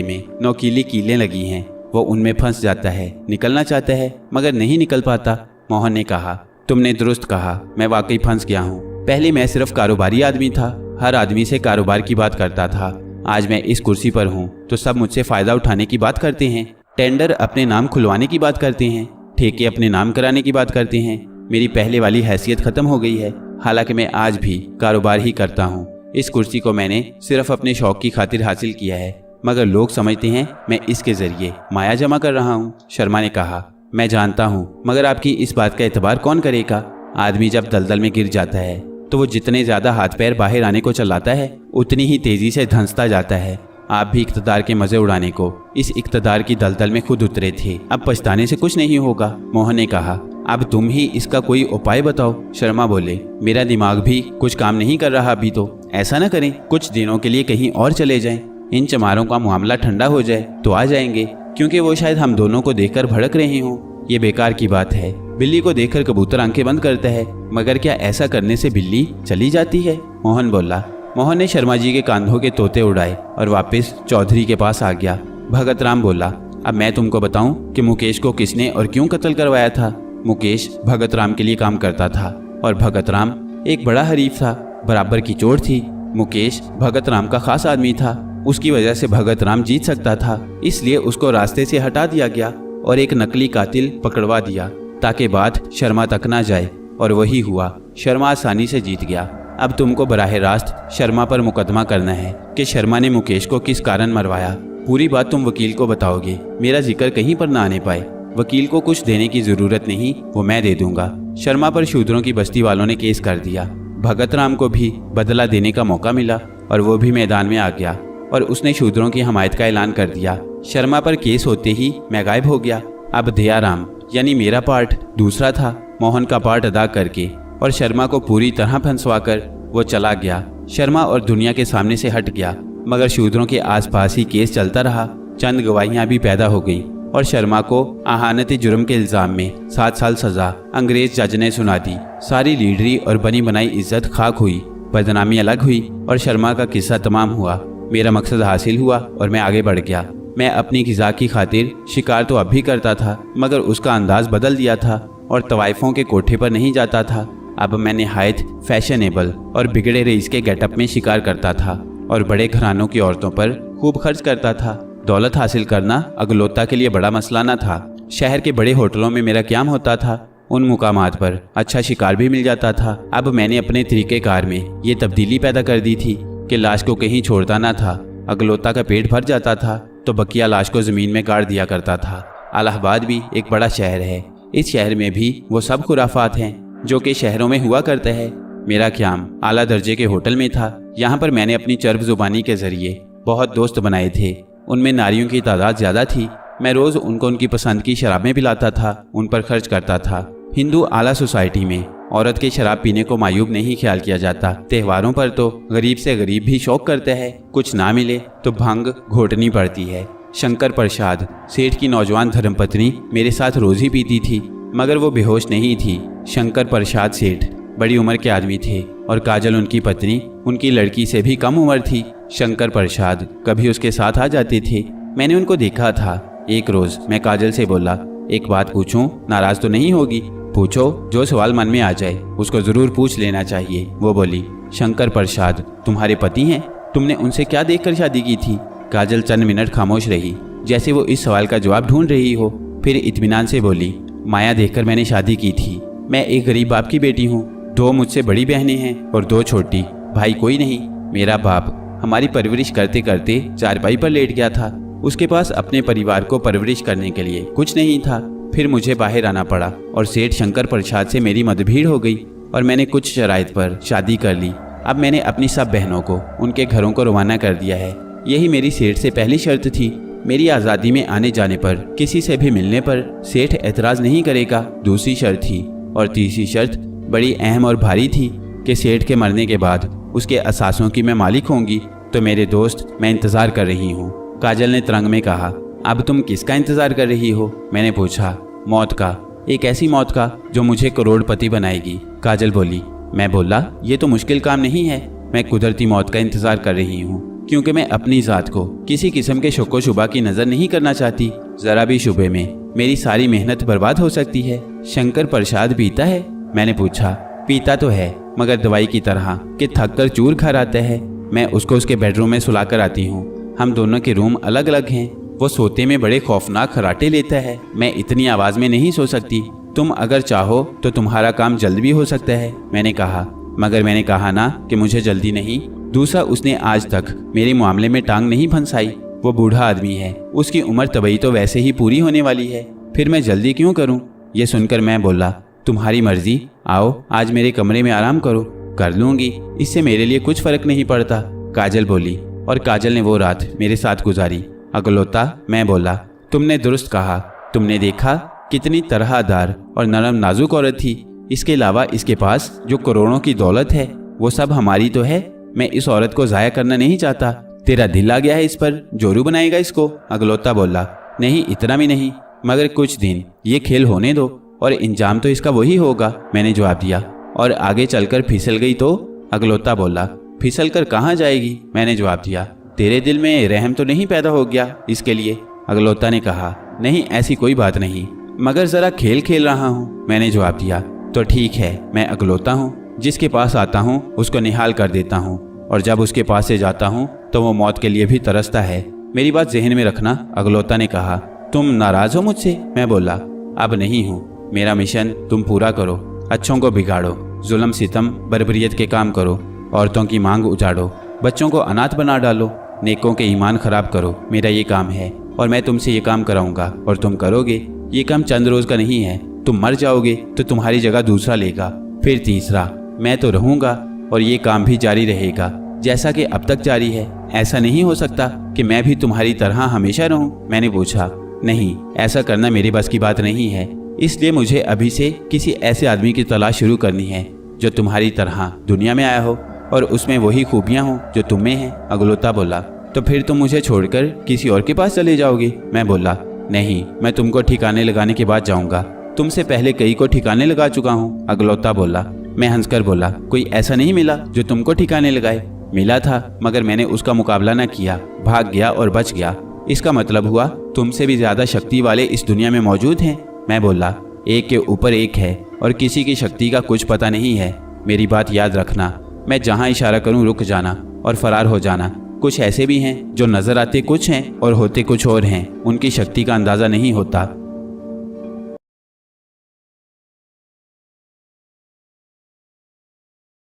में नोकीली कीलें लगी हैं। वो उनमें फंस जाता है, निकलना चाहता है मगर नहीं निकल पाता। मोहन ने कहा, तुमने दुरुस्त कहा, मैं वाकई फंस गया हूँ। पहले मैं सिर्फ कारोबारी आदमी था, हर आदमी से कारोबार की बात करता था। आज मैं इस कुर्सी पर हूँ तो सब मुझसे फ़ायदा उठाने की बात करते हैं, टेंडर अपने नाम खुलवाने की बात करते हैं, ठेके अपने नाम कराने की बात करते हैं। मेरी पहले वाली हैसियत ख़त्म हो गई है। हालांकि मैं आज भी कारोबार ही करता हूँ। इस कुर्सी को मैंने सिर्फ अपने शौक की खातिर हासिल किया है, मगर लोग समझते हैं मैं इसके ज़रिए माया जमा कर रहा हूँ। शर्मा ने कहा, मैं जानता हूँ, मगर आपकी इस बात का एतबार कौन करेगा। आदमी जब दलदल में गिर जाता है तो वो जितने ज़्यादा हाथ पैर बाहर आने को चलाता है उतनी ही तेज़ी से धंसता जाता है। आप भी इक़्तिदार के मज़े उड़ाने को इस इक़्तिदार की दलदल में खुद उतरे थे, अब पछताने से कुछ नहीं होगा। मोहन ने कहा, अब तुम ही इसका कोई उपाय बताओ। शर्मा बोले, मेरा दिमाग भी कुछ काम नहीं कर रहा अभी तो। ऐसा ना करें, कुछ दिनों के लिए कहीं और चले जाएं। इन चमारों का मामला ठंडा हो जाए तो आ जाएंगे, क्योंकि वो शायद हम दोनों को देखकर भड़क रहे हों। ये बेकार की बात है। बिल्ली को देखकर कबूतर आंखें बंद करता है, मगर क्या ऐसा करने से बिल्ली चली जाती है। मोहन बोला। मोहन ने शर्मा जी के कांधों के तोते उड़ाए और वापस चौधरी के पास आ गया। भगत राम बोला, अब मैं तुमको बताऊं कि मुकेश को किसने और क्यों कत्ल करवाया था। मुकेश भगत राम के लिए काम करता था और भगत राम एक बड़ा हरीफ था, बराबर की चोट थी। मुकेश भगत राम का खास आदमी था, उसकी वजह से भगत राम जीत सकता था, इसलिए उसको रास्ते से हटा दिया गया और एक नकली कातिल पकड़वा दिया ताकि बात शर्मा तक ना जाए, और वही हुआ। शर्मा आसानी से जीत गया। अब तुमको बराह रास्त शर्मा पर मुकदमा करना है कि शर्मा ने मुकेश को किस कारण मरवाया। पूरी बात तुम वकील को बताओगे, मेरा जिक्र कहीं पर ना आने पाए। वकील को कुछ देने की जरूरत नहीं, वो मैं दे दूंगा। शर्मा पर शूद्रों की बस्ती वालों ने केस कर दिया। भगत राम को भी बदला देने का मौका मिला और वो भी मैदान में आ गया और उसने शूद्रों की हमायत का ऐलान कर दिया। शर्मा पर केस होते ही मैं गायब हो गया। अब दयाराम यानी मेरा पार्ट दूसरा था, मोहन का पार्ट अदा करके और शर्मा को पूरी तरह फंसवाकर वो चला गया। शर्मा और दुनिया के सामने से हट गया, मगर शूद्रों के आसपास ही केस चलता रहा। चंद गवाहियां भी पैदा हो गई और शर्मा को आहानत जुर्म के इल्जाम में 7 साल सजा अंग्रेज जज ने सुना दी। सारी लीडरी और बनी बनाई इज्जत खाक हुई, बदनामी अलग हुई और शर्मा का किस्सा तमाम हुआ। मेरा मकसद हासिल हुआ और मैं आगे बढ़ गया। मैं अपनी ग़िज़ा की खातिर शिकार तो अब भी करता था, मगर उसका अंदाज बदल दिया था और तवाइफों के कोठे पर नहीं जाता था। अब मैं निहायत फैशनेबल और बिगड़े रईस के गेटअप में शिकार करता था और बड़े घरानों की औरतों पर खूब खर्च करता था। दौलत हासिल करना अगलोता के लिए बड़ा मसला न था। शहर के बड़े होटलों में मेरा क़याम होता था, उन मुकामात पर अच्छा शिकार भी मिल जाता था। अब मैंने अपने तरीक़ेकार में ये तब्दीली पैदा कर दी थी कि लाश को कहीं छोड़ता ना था। अगलोता का पेट भर जाता था तो बकिया लाश को ज़मीन में गाड़ दिया करता था। इलाहाबाद भी एक बड़ा शहर है, इस शहर में भी वो सब खुराफात हैं जो कि शहरों में हुआ करता है। मेरा क़याम आला दर्जे के होटल में था। यहाँ पर मैंने अपनी चर्ब ज़ुबानी के ज़रिए बहुत दोस्त बनाए थे। उनमें नारियों की तादाद ज़्यादा थी। मैं रोज़ उनको उनकी पसंद की शराबें पिलाता था, उन पर खर्च करता था। हिंदू आला सोसाइटी में औरत के शराब पीने को मायूब नहीं ख्याल किया जाता। त्योहारों पर तो गरीब से गरीब भी शौक करता है, कुछ ना मिले तो भांग घोटनी पड़ती है। शंकर प्रसाद सेठ की नौजवान धर्मपत्नी मेरे साथ रोज ही पीती थी, मगर वो बेहोश नहीं थी। शंकर प्रसाद सेठ बड़ी उम्र के आदमी थे और काजल उनकी पत्नी उनकी लड़की से भी कम उम्र थी। शंकर प्रसाद कभी उसके साथ आ जाते थे, मैंने उनको देखा था। एक रोज मैं काजल से बोला, एक बात पूछूं, नाराज तो नहीं होगी? पूछो, जो सवाल मन में आ जाए उसको जरूर पूछ लेना चाहिए। वो बोली, शंकर प्रसाद तुम्हारे पति हैं? तुमने उनसे क्या देखकर शादी की थी? काजल चंद मिनट खामोश रही, जैसे वो इस सवाल का जवाब ढूंढ रही हो। फिर इत्मीनान से बोली, माया देखकर मैंने शादी की थी। मैं एक गरीब बाप की बेटी हूँ, 2 मुझसे बड़ी बहनें हैं और 2 छोटी। भाई कोई नहीं। मेरा बाप हमारी परवरिश करते करते चारपाई पर लेट गया था। उसके पास अपने परिवार को परवरिश करने के लिए कुछ नहीं था। फिर मुझे बाहर आना पड़ा और सेठ शंकर प्रसाद से मेरी मतभेड़ हो गई और मैंने कुछ शराइत पर शादी कर ली। अब मैंने अपनी सब बहनों को उनके घरों को रवाना कर दिया है। यही मेरी सेठ से पहली शर्त थी। मेरी आज़ादी में आने जाने पर, किसी से भी मिलने पर सेठ एतराज़ नहीं करेगा, दूसरी शर्त थी। और तीसरी शर्त बड़ी अहम और भारी थी कि सेठ के मरने के बाद उसके असासों की मैं मालिक होंगी। तो मेरे दोस्त, मैं इंतज़ार कर रही हूँ। काजल ने तरंग में कहा, अब तुम किसका इंतज़ार कर रही हो? मैंने पूछा। मौत का, एक ऐसी मौत का जो मुझे करोड़पति बनाएगी। काजल बोली। मैं बोला, ये तो मुश्किल काम नहीं है। मैं कुदरती मौत का इंतज़ार कर रही हूँ, क्योंकि मैं अपनी ज़ात को किसी किस्म के शक व शुबा की नज़र नहीं करना चाहती। ज़रा भी शुबे में मेरी सारी मेहनत बर्बाद हो सकती है। शंकर प्रसाद पीता है? मैंने पूछा। पीता तो है, मगर दवाई की तरह कि थक कर चूर खा आता है। मैं उसको उसके बेडरूम में सुला कर आती हूँ। हम दोनों के रूम अलग अलग हैं। वो सोते में बड़े खौफनाक खराटे लेता है। मैं इतनी आवाज़ में नहीं सो सकती। तुम अगर चाहो तो तुम्हारा काम जल्द भी हो सकता है, मैंने कहा। मगर मैंने कहा ना कि मुझे जल्दी नहीं। दूसरा, उसने आज तक मेरे मामले में टांग नहीं फंसाई। वो बूढ़ा आदमी है, उसकी उम्र तबई तो वैसे ही पूरी होने वाली है, फिर मैं जल्दी क्यों करूं? ये सुनकर मैं बोला, तुम्हारी मर्जी, आओ आज मेरे कमरे में आराम करो। कर लूंगी, इससे मेरे लिए कुछ फर्क नहीं पड़ता, काजल बोली। और काजल ने वो रात मेरे साथ गुजारी। अगलोता, मैं बोला, तुमने दुरुस्त कहा। तुमने देखा कितनी तरहदार और नरम नाजुक औरत थी। इसके अलावा इसके पास जो करोड़ों की दौलत है वो सब हमारी तो है। मैं इस औरत को ज़ाया करना नहीं चाहता। तेरा दिल आ गया है इस पर, जोरू बनाएगा इसको? अगलोता बोला। नहीं, इतना भी नहीं, मगर कुछ दिन ये खेल होने दो और इंजाम तो इसका वही होगा, मैंने जवाब दिया। और आगे चलकर फिसल गई तो? अगलोता बोला। फिसल कर कहाँ जाएगी, मैंने जवाब दिया। तेरे दिल में रहम तो नहीं पैदा हो गया इसके लिए? अगलोता ने कहा। नहीं, ऐसी कोई बात नहीं, मगर ज़रा खेल खेल रहा हूँ, मैंने जवाब दिया। तो ठीक है, मैं अगलोता हूँ, जिसके पास आता हूँ उसको निहाल कर देता हूँ, और जब उसके पास से जाता हूँ तो वो मौत के लिए भी तरसता है। मेरी बात जहन में रखना, अगलोता ने कहा। तुम नाराज हो मुझसे? मैं बोला। अब नहीं हूँ। मेरा मिशन तुम पूरा करो, अच्छों को बिगाड़ो, जुल्म सितम बर्बरियत के काम करो, औरतों की मांग उजाड़ो, बच्चों को अनाथ बना डालो, नेकों के ईमान खराब करो। मेरा ये काम है और मैं तुमसे ये काम कराऊंगा और तुम करोगे। ये काम चंद रोज का नहीं है। तुम मर जाओगे तो तुम्हारी जगह दूसरा लेगा, फिर तीसरा। मैं तो रहूंगा और ये काम भी जारी रहेगा जैसा कि अब तक जारी है। ऐसा नहीं हो सकता कि मैं भी तुम्हारी तरह हमेशा रहूं, मैंने पूछा। नहीं, ऐसा करना मेरे बस की बात नहीं है। इसलिए मुझे अभी से किसी ऐसे आदमी की तलाश शुरू करनी है जो तुम्हारी तरह दुनिया में आया हो और उसमें वही खूबियां हो जो तुम में हैं, अगलोता बोला। तो फिर तुम मुझे छोड़कर किसी और के पास चले जाओगे? मैं बोला। नहीं, मैं तुमको ठिकाने लगाने के बाद जाऊंगा। तुमसे पहले कई को ठिकाने लगा चुका हूँ, अगलोता बोला। मैं हंसकर बोला, कोई ऐसा नहीं मिला जो तुमको ठिकाने लगाए? मिला था, मगर मैंने उसका मुकाबला न किया, भाग गया और बच गया। इसका मतलब हुआ तुमसे भी ज्यादा शक्ति वाले इस दुनिया में मौजूद हैं, मैं बोला। एक के ऊपर एक है और किसी की शक्ति का कुछ पता नहीं है। मेरी बात याद रखना, मैं जहाँ इशारा करूँ रुक जाना और फरार हो जाना। कुछ ऐसे भी हैं जो नजर आते कुछ हैं और होते कुछ और हैं। उनकी शक्ति का अंदाजा नहीं होता।